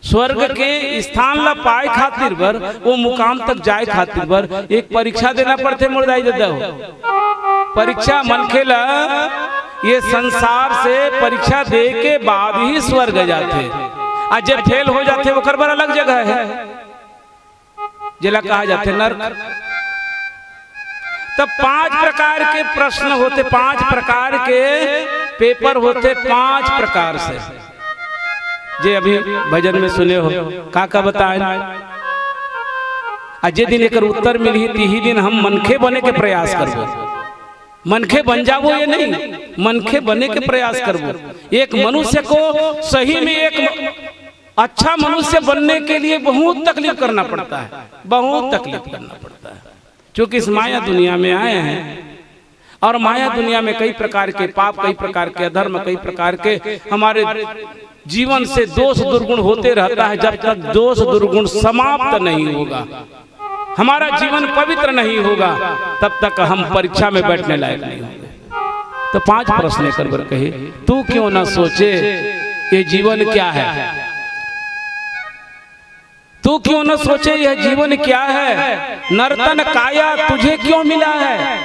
[SPEAKER 3] स्वर्ग के स्थान ला पाए खातिर बर, वो मुकाम तक जाए खातिर बर एक परीक्षा देना पड़ते। मुर्दाई दादा हो परीक्षा मनखे ला ये संसार से परीक्षा दे के बाद ही स्वर्ग जाते। आज जब फेल हो जाते वो कर अलग जगह है, जिला कहा जाते नर्क। तब 5 प्रकार के प्रश्न होते, 5 प्रकार के पेपर होते, 5 प्रकार से जे अभी भजन में सुने हो का बताए अजय दिन एक उत्तर मिली ती दिन हम मनखे बने के प्रयास करबो। मनखे बन जाबो ये नहीं, मनखे बने के प्रयास करबो। एक मनुष्य को सही में एक अच्छा मनुष्य बनने के लिए बहुत तकलीफ करना पड़ता है, बहुत तकलीफ करना पड़ता है। क्योंकि इस माया दुनिया में आए हैं और माया दुनिया में कई प्रकार के पाप, कई प्रकार के अधर्म, कई प्रकार के हमारे जीवन से दोष दुर्गुण होते रहता है। जब तक दोष दुर्गुण समाप्त नहीं होगा, हमारा जीवन पवित्र नहीं होगा, तब तक हम परीक्षा में बैठने लायक नहीं होंगे। तो 5 प्रश्न लेकर बर कहे, तू क्यों ना सोचे ये जीवन क्या है, तू क्यों न सोचे यह जीवन क्या है, नर्तन काया तुझे क्यों मिला है।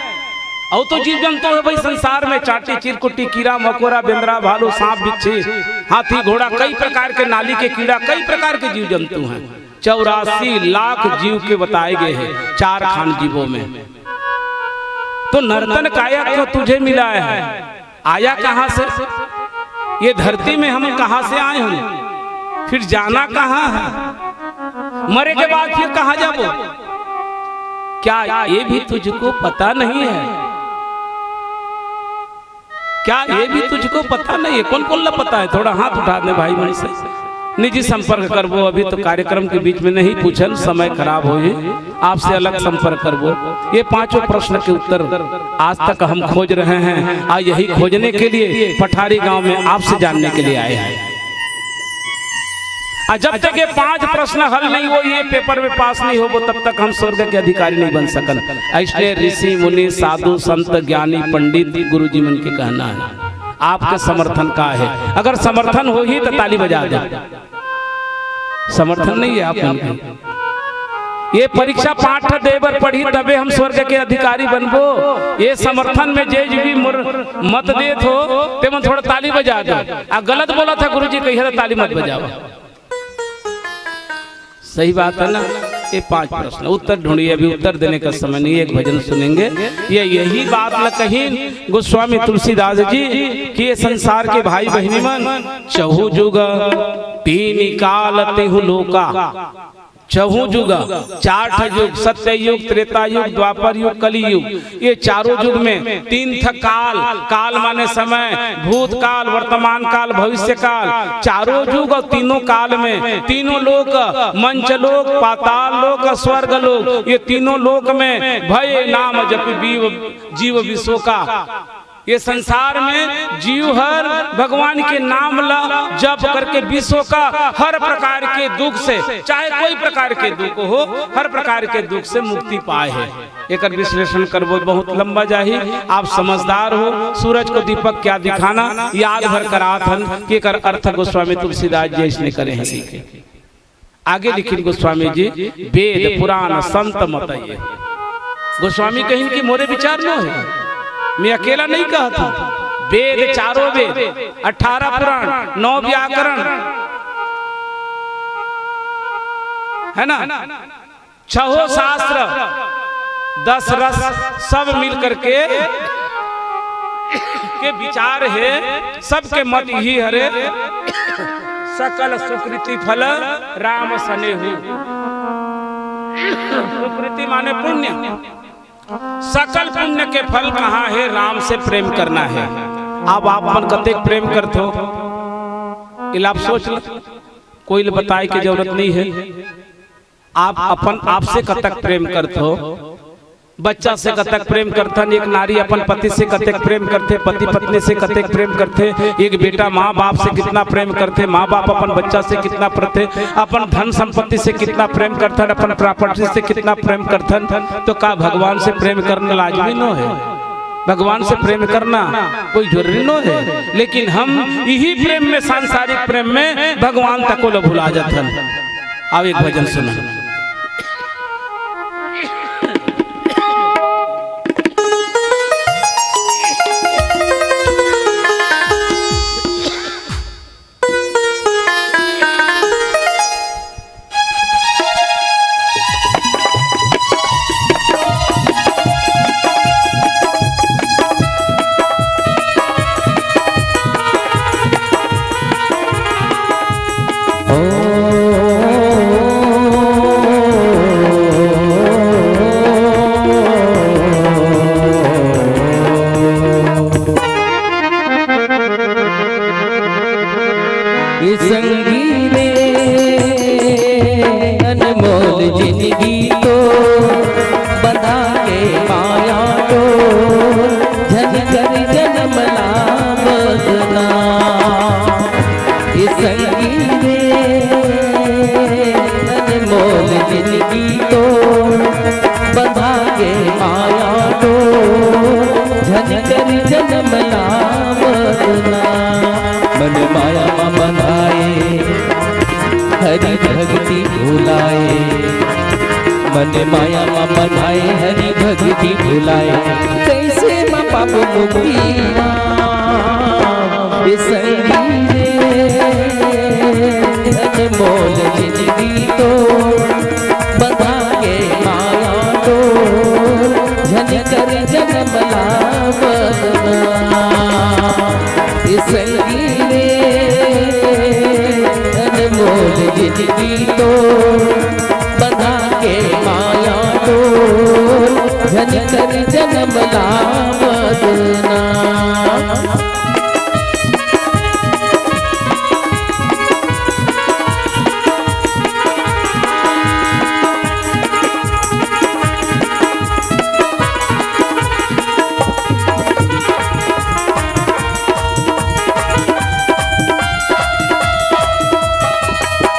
[SPEAKER 3] और तो जीव जंतु है भाई संसार में, चाटी चिरकुटी कीड़ा मकोड़ा बेंद्रा भालू सांप बिच्छी हाथी घोड़ा, कई प्रकार के नाली के कीड़ा, कई प्रकार के जीव जंतु हैं। 84 लाख जीव के बताए गए हैं 4 खान जीवों में। तो नर्तन काया क्यों तुझे मिला है, आया कहां से, ये धरती में हम कहां से आए हैं, फिर जाना कहां है, मरे के बाद फिर कहां जाबो, क्या ये भी तुझको पता नहीं है, क्या ये भी तुझको पता नहीं है। कौन कौन पता है, थोड़ा हाथ उठा दे भाई मन से, निजी संपर्क करबो। अभी तो कार्यक्रम के बीच में नहीं पूछन, समय खराब हो, आपसे अलग संपर्क करबो। ये 5 प्रश्न के उत्तर आज तक हम खोज रहे हैं, आज यही खोजने के लिए पठारी गांव में आपसे जानने के लिए आए हैं। जब तक ये 5 प्रश्न हल नहीं हो, ये पेपर में पास नहीं हो, तब तक हम स्वर्ग के अधिकारी नहीं बन सकन। इसलिए ऋषि मुनि साधु संत ज्ञानी पंडित गुरु जी मन के कहना है, आपके समर्थन का है। अगर समर्थन हो ही तो ताली बजा दे, समर्थन नहीं है आप उनकी। ये परीक्षा पाठ देवर पढ़ी तबे हम स्वर्ग के अधिकारी बनबो। ये समर्थन में जे भी मत देत हो ते मन थोड़ा ताली बजा दो। गलत बोला था गुरु जी कही ताली मत बजाओ, सही बात है ना। ये 5 प्रश्न उत्तर ढूंढिए, अभी उत्तर देने का समय नहीं, एक भजन सुनेंगे। ये यही बात ल कही गोस्वामी तुलसीदास जी कि ये संसार के भाई बहनी मन, चहु जुग 3 काल तेहु लोका, चहु जुग 4 युग, सत्य युग, त्रेता युग, द्वापर युग, कली युग। ये चारों युग में 3 था काल, काल माने समय, भूत काल, वर्तमान काल, भविष्य काल। चारों युग और तीनों काल में तीनों लोक, मंच लोक, पाताल लोक, स्वर्ग लोक, ये तीनों लोक में भय नाम जप जीव विश्व का। ये संसार में जीव हर भगवान के नाम ला जप करके विश्व का हर प्रकार के दुख से, चाहे कोई प्रकार के दुख हो, हर प्रकार के दुख से मुक्ति पाए है। एक विश्लेषण करबो बहुत लंबा जाही, आप समझदार हो। सूरज को दीपक क्या दिखाना, याद भर करात हन कि कर अर्थ गोस्वामी तुलसीदास जी इसने करे हैं लिखे। आगे लिखिन गोस्वामी जी, वेद पुराण संत मतये। गोस्वामी कहीं कि मोरे विचार न है, मैं अकेला नहीं कहा था। वेद, चारों वेद, 18 पुराण, 9 व्याकरण, है ना, 6 शास्त्र, 10 रस, सब मिल करके के विचार है, सबके मत ही हरे। सकल सुकृति फल राम सनेहु। सुकृति माने पुण्य, सकल पुण्य के फल कहाँ है, राम से प्रेम करना है। अब आप अपन कतेक प्रेम करते हो, इलाप सोच लो, कोई बताए की जरूरत नहीं है। आप अपन आप से कतक प्रेम करते हो, बच्चा से कतक प्रेम करथन, एक नारी अपन पति से कतक प्रेम करते, पति पत्नी से कतक प्रेम करते, एक बेटा माँ बाप से कितना प्रेम करते, माँ बाप अपन बच्चा से कितना करते, अपन धन संपत्ति से कितना प्रेम करथन, अपन प्रॉपर्टी से कितना प्रेम करथन। तो का भगवान से प्रेम करना लाजमी न है, भगवान से प्रेम करना कोई जरूरी न है। लेकिन हम यही प्रेम में, सांसारिक प्रेम में भगवान तक को भुला जाथन। अब एक भजन सुना।
[SPEAKER 2] ये संगी रे अनमोल जिंदगी तो बंधा के माया तो झंझर जन्म लामदना। ये संगी रे अनमोल जिंदगी तो बंधा के माया तो झंझर जन्म लामदना। मन माया में बंधाए हरि भक्ति भुलाए, मन माया में बंधाए हरि भक्ति भुलाए, कैसे माँ पाप मुक्ति संगी अनमोल जिंदगी तो बंधा के माया तो झंझर जन्म लामदना। संगी अनमोल जिंदगी तो बंधा के माया तो झंझर जन्म लामदना।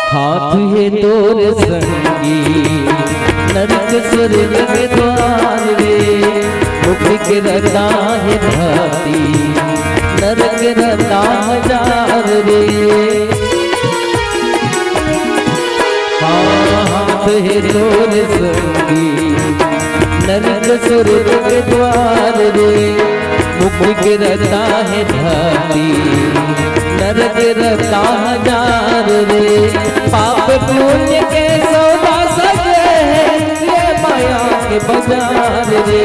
[SPEAKER 2] हाथ है तोर संगी नरक स्वर्ग के द्वार रे, मुक्ति के रता है भाती नरक रता हजार रे। हाथ है तोर संगी नरक स्वर्ग के द्वार रे, मुक्ति के रता है भाती नरक रता हजार रे। पाप पुण्य के सौदा सजे हैं ये माया के बाजार रे।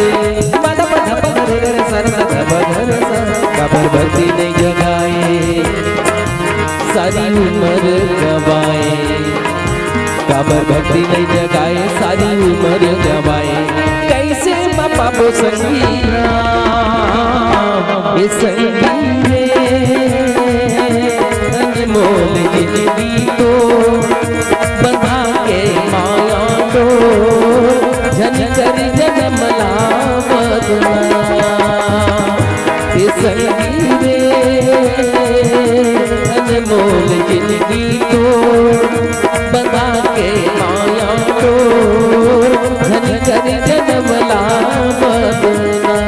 [SPEAKER 2] कबर भक्ति नहीं जगाए सारी उम्र गवाए, कबर भक्ति नहीं जगाए सारी उम्र गवाए, कैसे माँ पापो संगी ये संगी अनमोल जिंदगी तो बंधा के माया तो झंझर जन्म लामदना। ये संगी अनमोल जिंदगी तो बंधा के माया तो झंझर जन्म लामदना।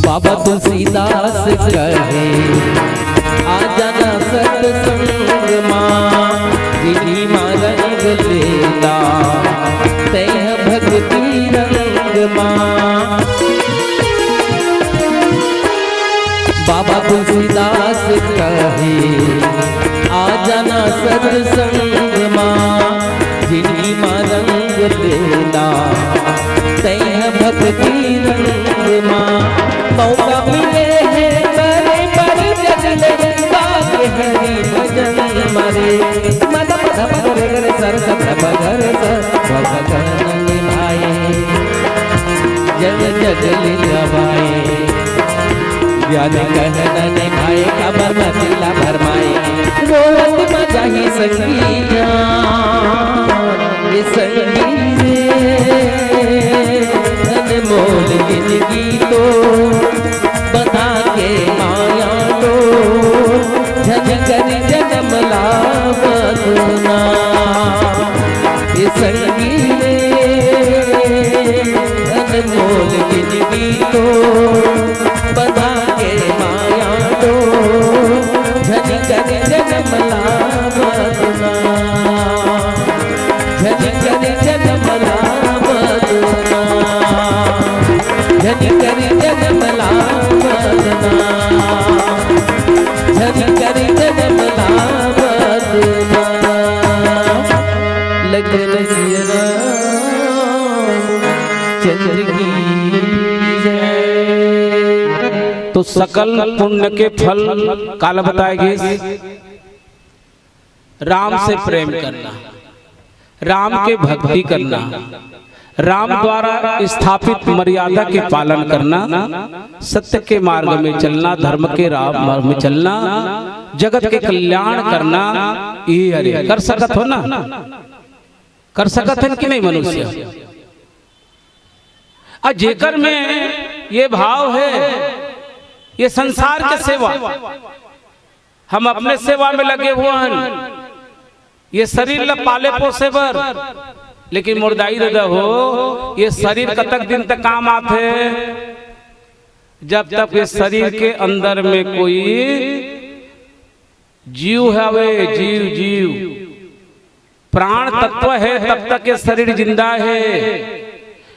[SPEAKER 2] बाबा तुलसीदास कहे आ जाना सत्संग माँ, जिनी माँ रंग लेता तय भक्ति रंग माँ। बाबा तुलसीदास कहे आ जाना सत्संग माँ, जिनी माँ रंग लेता तय भक्ति रंग माँ। मौका मिले है करे पर जगले गाके हरि भजन मरे, मद पद पगरे गरे सर सत पगर सर भगवान निभाए जग जगले गवाए, ज्ञान कहना निभाए कबर मसिला भरमाए, रोवत मजा ही संगीया ये संगी अनमोल जिंदगी तो बंधा के माया तो झंझर जन्म लामदना। ये संगी अनमोल जिंदगी तो बंधा के माया तो झंझर जन्म लामदना, झंझर जन्म लामदना। रामचंद्र की जय।
[SPEAKER 3] तो सकल पुण्य के फल काल बताएगी। राम से प्रेम करना, राम के भक्ति करना, राम द्वारा स्थापित मर्यादा के पालन करना, सत्य के मार्ग में चलना, धर्म के राह मार्ग में चलना, जगत के कल्याण करना, ये अरे कर सकत हो ना? कर सकत है कि नहीं मनुष्य? जेकर में ये भाव है, ये संसार के सेवा, हम अपने सेवा में लगे हुए हैं, ये शरीर ल पाले पोसे बर, लेकिन मुर्दाई दादा हो, ये शरीर कतक दिन तक काम आते, जब तक ये शरीर के अंदर में कोई जीव है, वे जीव जीव प्राण तत्व है, तब तक ये शरीर जिंदा है।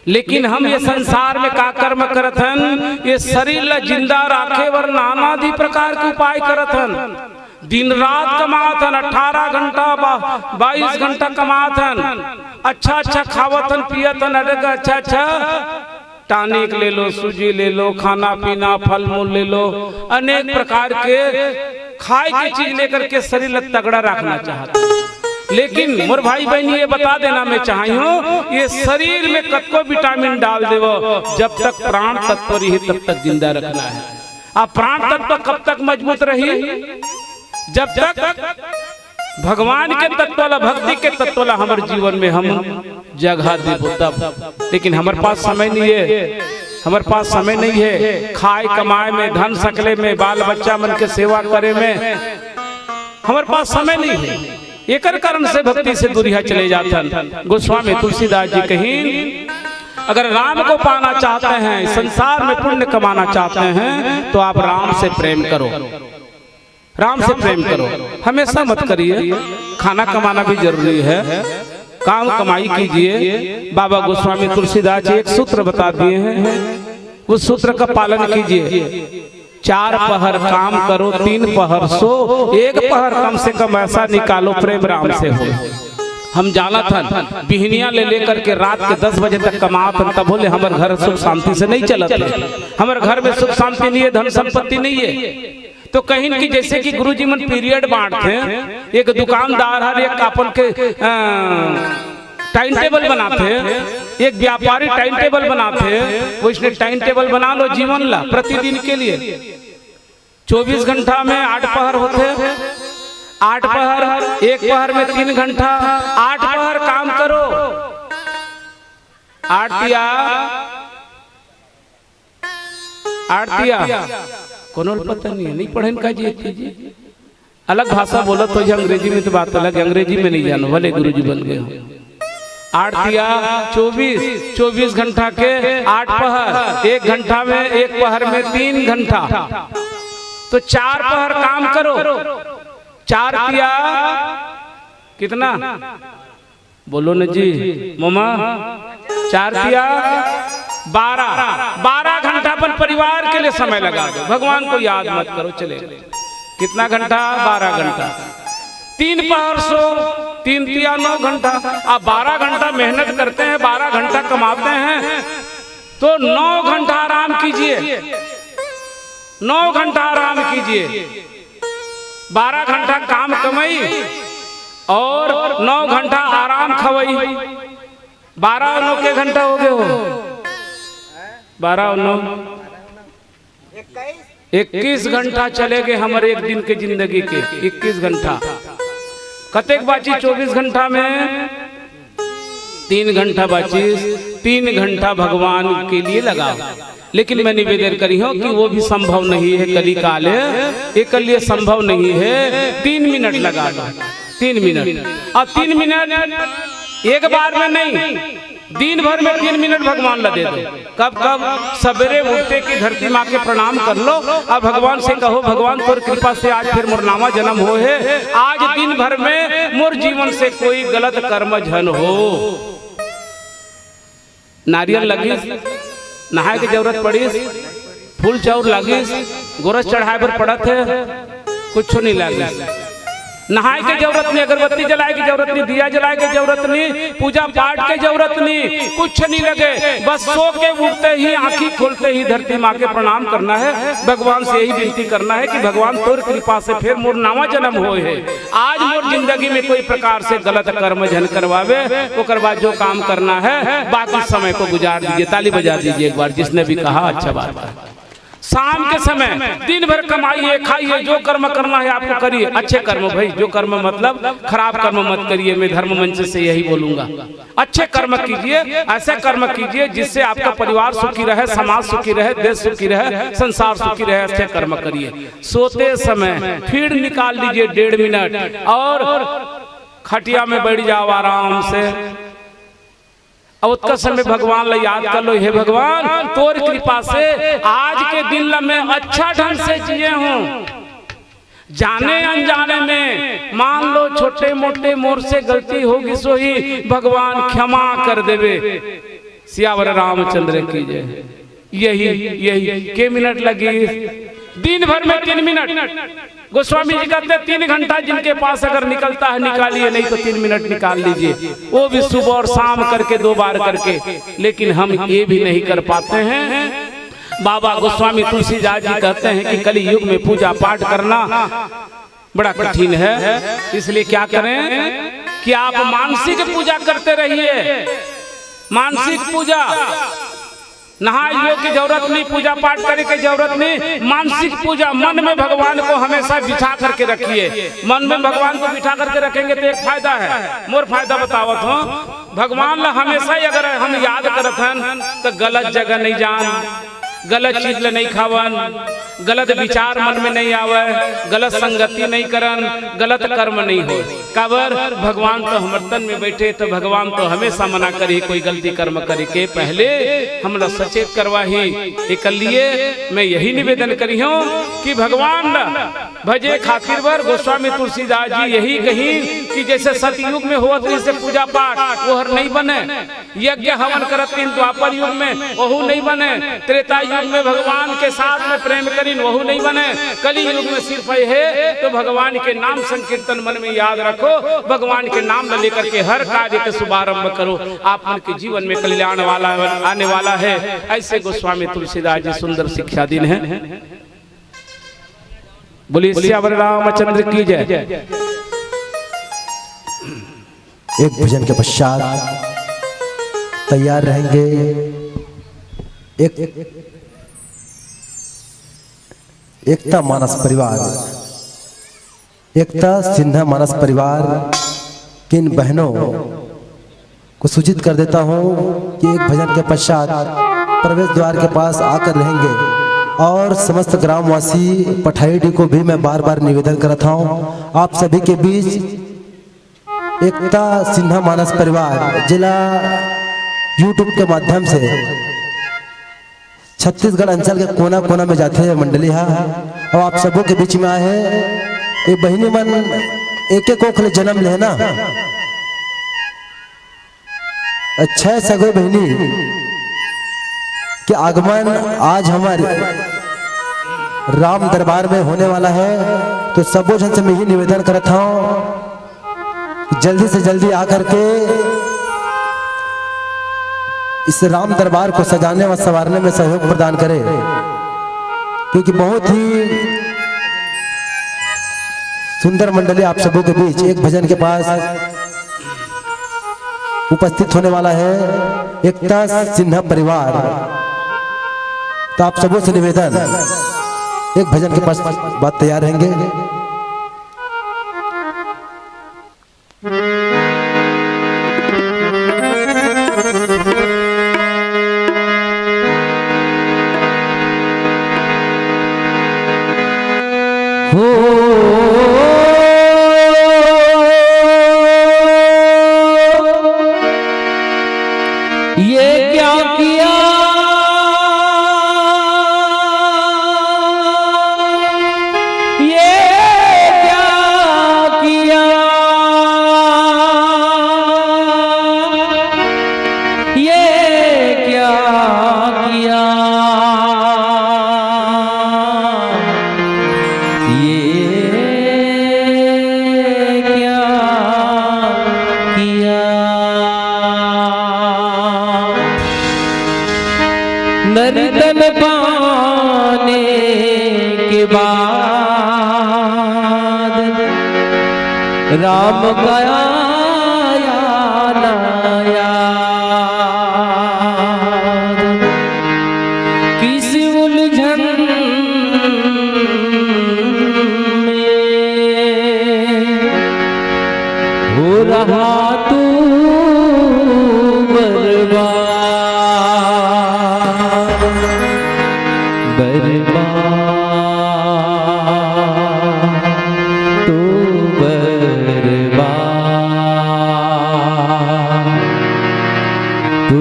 [SPEAKER 3] लेकिन हम ये संसार में का कर्म करत हन, ये शरीर ला जिंदा राखे वर नानादि प्रकार के उपाय करत हन। दिन रात कमात हन, 18 घंटा 22 घंटा कमात हन, अच्छा अच्छा खावत हन, पियत हन, अच्छा अच्छा टॉनिक ले लो, सूजी ले लो, खाना पीना फल मूल ले लो, अनेक प्रकार के खाए की चीज लेकर के शरीर ला तगड़ा रखना चाहते। लेकिन मोर भाई बहन ये बता देना मैं चाहिए, ये शरीर में कतको विटामिन डाल देवो, जब तक प्राण तत्व रही तब तक जिंदा रखना है। अब प्राण तत्व कब तक मजबूत रही? जब तक भगवान के तत्व ला, भक्ति के तत्व ला हमारे जीवन में हम जगह देवो तब। लेकिन हमारे पास समय नहीं है, हमारे पास समय नहीं है खाए कमाए में, धन सकले में, बाल बच्चा मन के सेवा करे में, हमारे पास समय नहीं है। एक कारण से भक्ति से दूरिया चले जाते हैं। गोस्वामी तुलसीदास जी कहीं, अगर राम को पाना चाहते हैं, संसार में पुण्य कमाना चाहते हैं, तो आप राम से प्रेम करो, राम से प्रेम करो। हमेशा मत करिए, खाना कमाना भी जरूरी है, काम कमाई कीजिए। बाबा गोस्वामी तुलसीदास जी एक सूत्र बता दिए हैं, उस सूत्र का पालन कीजिए। 4 पहर काम करो, 3 पहर सो, 1 पहर कम से कम ऐसा निकालो प्रेम राम से हो। हम जाना था बिहनिया ले लेकर के रात के 10 बजे तक कमात, तब बोले हमारे घर सुख शांति से नहीं चलते, हमारे घर में सुख शांति नहीं है, धन संपत्ति नहीं है। तो कहीं की जैसे कि गुरुजी मन पीरियड बांटते हैं, एक दुकानदार हर एक अपन के टाइम टेबल बनाते हैं, एक व्यापारी टाइम टेबल बनाते हैं, वो इसने टाइम टेबल बना लो जीवन ला प्रतिदिन के लिए। 24 घंटा में 8 पहर होते, 8 पहर, 1 पहर में 3 घंटा, 8 पहर काम करो। 8 दिया कोनो पता नहीं है, नहीं पढ़े का जी अलग भाषा बोला तो अंग्रेजी में तो बात अलग, अंग्रेजी में नहीं जानो, भले गुरुजी बन गए हो। 8 दिया 24 घंटा के 8 पहर, 1 घंटा में 1 पहर में 3 घंटा, तो 4 पहर काम करो। 4 दिया कितना बोलो न जी मामा, 4 दिया 12 घंटा अपन परिवार के लिए समय लगा दो, भगवान को याद मत करो, चले कितना घंटा? 12 घंटा। 3 पहर सो, 3 दिया 9 घंटा। आप 12 घंटा मेहनत करते हैं, 12 घंटा कमाते हैं, तो 9 घंटा आराम कीजिए, 9 घंटा आराम कीजिए। 12 घंटा काम कमाई और 9 घंटा आराम खवाई, 12 और 9 के घंटा हो गए हो, 12 और 9 21 घंटा चले गए हमारे एक दिन के जिंदगी के। 21 घंटा कतेक बाची? 24 घंटा में 3 घंटा बाची, 3 घंटा भगवान के लिए लगाओ। लेकिन मैं निवेदन करी हूँ कि वो भी संभव नहीं है, कली काल है, एक लिए संभव नहीं है। 3 मिनट लगा दो, 3 मिनट, और 3 मिनट एक बार में नहीं, दिन भर में 3 मिनट भगवान ला दे दो। कब कब? सवेरे उठते की धरती माँ के प्रणाम कर लो और भगवान से कहो, भगवान तोर कृपा से आज फिर मोर नामा जन्म हो है, आज दिन भर में मोर जीवन से कोई गलत कर्म झन हो। नारियल लगी, नहाए की जरूरत पड़ी, फूल चाउर लगी, गोरस चढ़ाए पर पड़त है, कुछ नहीं लगी। नहाए की जरूरत नहीं, अगरबत्ती जलाए की जरूरत नहीं, दिया जलाए की जरूरत नहीं, पूजा पाठ की जरूरत नहीं, कुछ नहीं लगे। बस सो के उठते ही, आंखी खोलते ही धरती माँ के प्रणाम करना है। भगवान से यही विनती करना है कि भगवान तोर कृपा से फिर मोर नवा जन्म होए है। आज मोर जिंदगी में कोई प्रकार से गलत कर्म जन करवावे, ओकर बाद जो काम करना है बाकी समय को गुजार दीजिए। ताली बजा दीजिए एक बार जिसने भी कहा, अच्छा बात है। शाम के समय दिन भर कमाइए, खाइए, जो कर्म करना है आपको करिए। अच्छे कर्म भाई, जो कर्म मतलब खराब कर्म मत करिए। मैं धर्म मंच से यही बोलूंगा, अच्छे कर्म कीजिए, ऐसे कर्म कीजिए जिससे आपका परिवार सुखी रहे, समाज सुखी रहे, देश सुखी रहे, संसार सुखी रहे। अच्छे कर्म करिए। सोते समय फिर निकाल लीजिए 1.5 मिनट और खटिया में बैठ जाओ आराम से। अब उसका समय भगवान ला याद कर लो, हे भगवान तोर कृपा से आज के दिन ला मैं अच्छा ढंग से जिए हूँ। जाने अनजाने में मान लो छोटे मोटे मोर से गलती होगी सो ही भगवान क्षमा कर देवे। सियावर रामचंद्र की जय। यही के मिनट लगी, दिन भर में 3 मिनट। गोस्वामी जी कहते 3 घंटा जिनके पास अगर निकलता है निकालिए, नहीं तो 3 मिनट निकाल लीजिए, वो भी सुबह और शाम करके 2 बार करके। लेकिन हम ये भी नहीं कर पाते हैं। बाबा गोस्वामी तुलसीदास जी कहते हैं कि कली युग में पूजा पाठ करना बड़ा कठिन है। इसलिए क्या करें कि आप मानसिक पूजा करते रहिए। मानसिक पूजा, नहाए योग की जरूरत नहीं, पूजा पाठ करने की जरूरत नहीं। मानसिक पूजा, मन में भगवान को हमेशा बिठा करके रखिए। मन में भगवान को बिठा करके रखेंगे तो एक फायदा है। मोर फायदा बतावत हूँ, भगवान ला हमेशा ही अगर हम याद करत हन तो गलत जगह नहीं जान, गलत चीज ले नहीं खावन, गलत विचार मन में नहीं आवे, गलत संगति नहीं करन, गलत कर्म नहीं हो। काबर भगवान तो हमर तन में बैठे, तो भगवान तो हमेशा मना करी कोई गलती कर्म करे के पहले हमरा सचेत करवाही। एक लिए मैं यही निवेदन करी हूँ कि भगवान भजे खातिर बर गोस्वामी तुलसीदास जी यही कही कि जैसे सतयुग में हुआ से पूजा पाठ वो हर नहीं बने, यज्ञ हवन करत द्वापर युग में वहू नहीं बने, त्रेता युग में भगवान के साथ में प्रेम करीन वहू नहीं बने, कली युग में सिर्फ है तो भगवान के नाम संकीर्तन मन में याद रखो। भगवान के नाम लेकर के हर कार्य के शुभारंभ करो, आप मन के जीवन में कल्याण वाला आने वाला है। ऐसे गोस्वामी तुलसीदास जी सुंदर शिक्षा दिन है। बोलिए सियावर रामचंद्र की जय।
[SPEAKER 1] एक भजन के पश्चात तैयार रहेंगे एकता मानस परिवार, एकता सिन्हा मानस परिवार की इन बहनों को सूचित कर देता हूं कि एक भजन के पश्चात प्रवेश द्वार के पास आकर रहेंगे। और समस्त ग्रामवासी पठाईडी को भी मैं बार बार निवेदन करता हूं, आप सभी के बीच एकता सिन्हा मानस परिवार जिला यूट्यूब के माध्यम से छत्तीसगढ़ अंचल के कोना कोना में जाते हैं मंडली है, और आप सबों के बीच में आए हैं। ये बहिनी मन एक एक कोखले जन्म ले ना, 6 सगो बहनी के आगमन आज हमारे राम दरबार में होने वाला है। तो सबों जन से मैं ही निवेदन करता हूँ जल्दी से जल्दी आकर के इस राम दरबार को सजाने व संवारने में सहयोग प्रदान करें, क्योंकि बहुत ही सुंदर मंडली आप सबों के बीच एक भजन के पास उपस्थित होने वाला है एकता सिन्हा परिवार। तो आप सबों से निवेदन, एक भजन के पास बात तैयार रहेंगे।
[SPEAKER 2] ये क्या किया नर्तन पाने के बाद राम का आया ना याद, किसी उलझन में हो रहा तू बर्बाद, बर्बाद तू बर्बाद, तू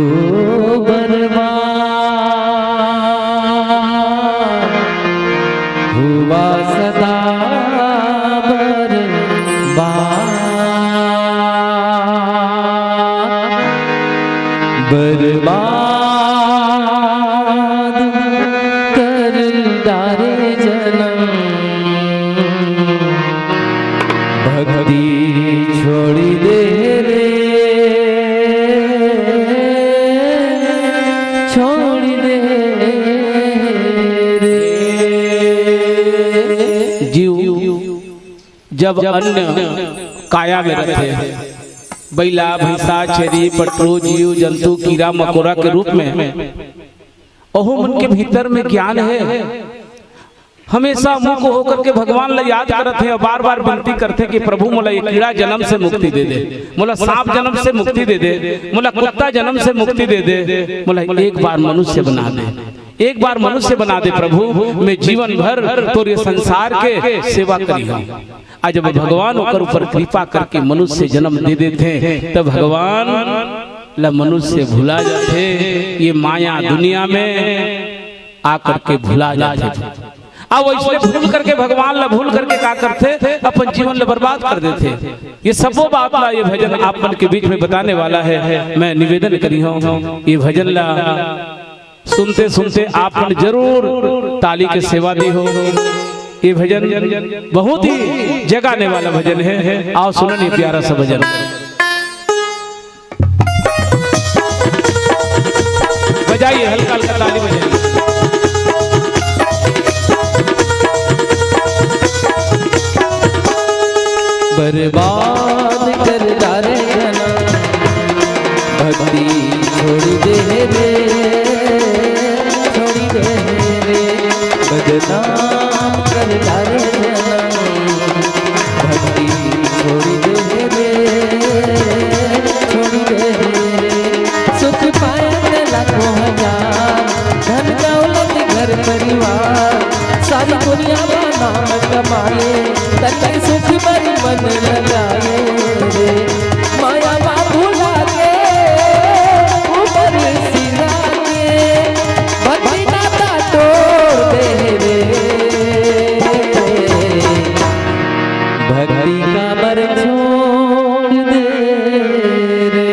[SPEAKER 2] बर्बाद हुआ सदा बर्बाद कर डारे जन्म, भक्ति छोड़ी दे रे, छोड़ी दे रे।
[SPEAKER 3] जीव जब अन्य काया में रहते हैं, बैला भैंसा छेरी पटरू जीव जंतु कीड़ा मकोड़ा के रूप में, ओहो मन के भीतर में ज्ञान है, हमेशा मुख होकर के भगवान ला याद करते हैं और बार बार विनती करते कि प्रभु मोला ये कीड़ा जन्म से मुक्ति दे दे, मोला सांप जन्म से मुक्ति दे दे, मोला कुत्ता जन्म से मुक्ति दे दे, मोला एक बार मनुष्य बना दे, एक बार मनुष्य बना दे प्रभु, मैं जीवन भर तो ये संसार के सेवा करी हूँ। आज जब भगवान ओकर ऊपर कृपा करके मनुष्य जन्म दे देते तब भगवान ला मनुष्य भुला जाते, ये माया दुनिया में आकर के भुला जाते। अब इसलिए भूल करके भगवान ला भूल करके क्या करते, अपन जीवन ला बर्बाद कर देते। ये सब वो बात ला ये भजन आप मन के बीच में बताने वाला है। मैं निवेदन करी हूँ ये भजन ला सुनते सुनते आप मन जरूर ताली के सेवा दी हो। ये भजन बहुत ही जगाने वाला भजन है। आओ सुनिए प्यारा सा भजन। बजाइए हल्का हल्का ताली बजाइए।
[SPEAKER 2] बर्बाद कर डारे जना, भक्ति छोड़ दे रे, छोड़ दे रे, बदनाम कर डारे जना, भक्ति छोड़ दे रे, छोड़ दे रे। सुख पाए लाखों हजार, धन दौलत घर परिवार, सारी दुनिया में नाम कमाए, तन्ने सुख बड़ी मन लगाए रे। माया भूला के ऊपर सिरा के, भक्ति नाता तोड़ दे रे, भक्ति का मर छोड़ दे रे।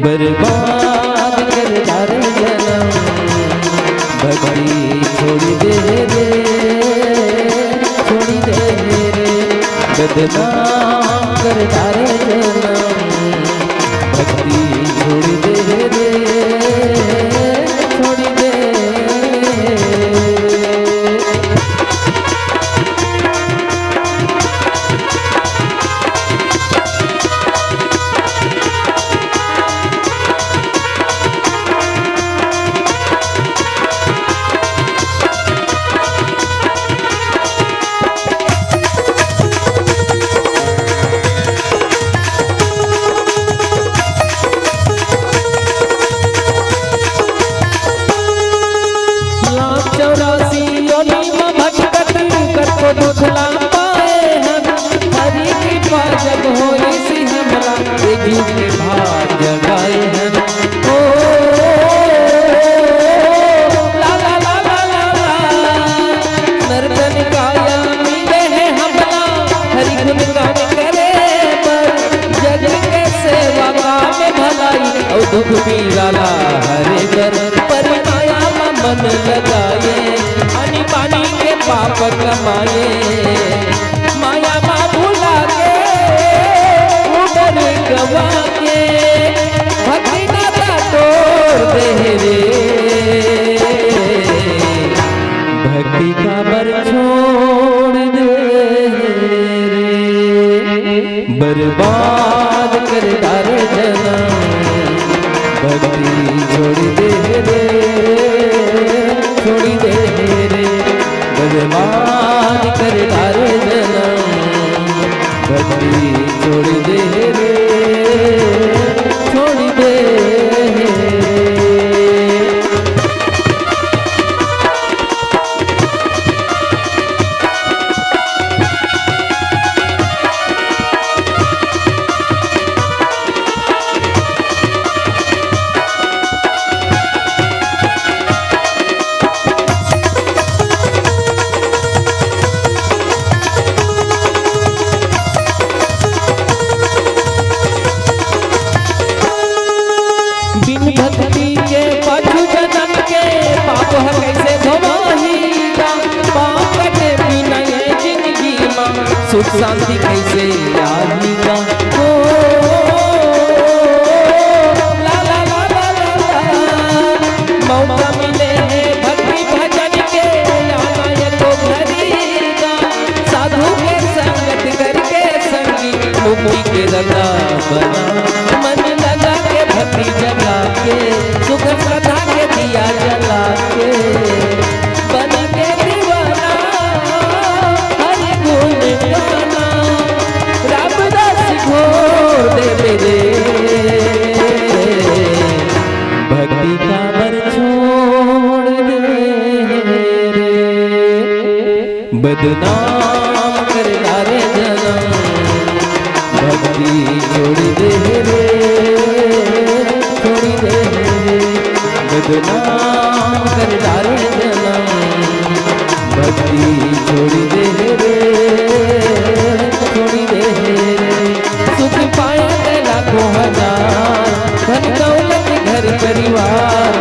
[SPEAKER 2] बर्बाद कर डारे जन्म, भक्ति छोड़ दे रे, छोड़ दे रे, बदनाम कर डारे जन्म, भक्ति छोड़ दे रे, छोड़ दे रे। छोड़ दे रे, छोड़ दे रे, बर्बाद कर डारे जन्म, भक्ति छोड़ दे रे, छोड़ दे रे। बिन भक्ति के पाछू जन्म के पाप कैसे धोवाहीगा, पाप कटे बिना ये जिंदगी मां सुख शांति कैसे आएगा। ओ ला ला ला ला ला, मौका मिले है भक्ति भजन के आना ये तो भरीगा, साधु के संगत करके संगी मुक्ति के रंगा बना, मन लगा के भक्ति जगा के सुख कथा के दिया जला के, बन के दीवाना हरि गुण गाना, रामदास घोर दे मेरे, भक्ति का बर छोड़ दे रे, बदनाम कर डारे जन्म, भक्ति छोड़ दे रे, छोड़ दे रे, बदनाम कर डारे जन्म, भक्ति छोड़ दे रे, छोड़ दे रे। सुख पाए लाखों हजार, धन दौलत घर परिवार,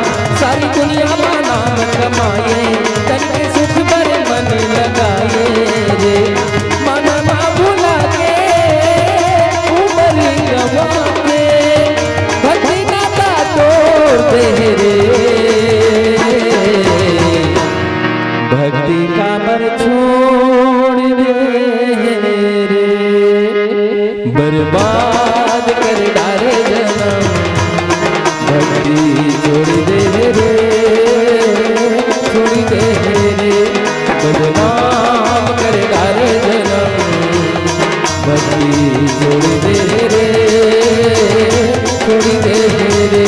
[SPEAKER 2] सारी दुनिया का नाम कमाए, तन के सुख पर मन लगाए रे, माना ना भुला के उम्र गवा के, भक्ति नाता तोड़ दे रे, भक्ति का बर छोड़ दे रे, बर्बाद कर डारे जन्म, भक्ति छोड़ दे रे, छोड़ दे रे, बदनाम कर डारे जन्म, भक्ति छोड़ दे रे, छोड़ दे रे,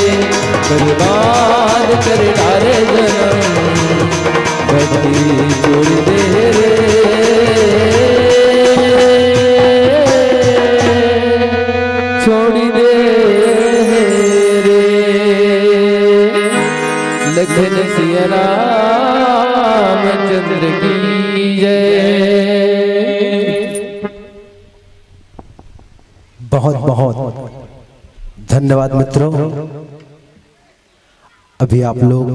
[SPEAKER 2] बर्बाद कर डारे जन्म, भक्ति छोड़ दे रे, छोड़ दे रे। लखन सिया रामचंद्र की जय।
[SPEAKER 1] बहुत बहुत धन्यवाद मित्रों। अभी आप लोग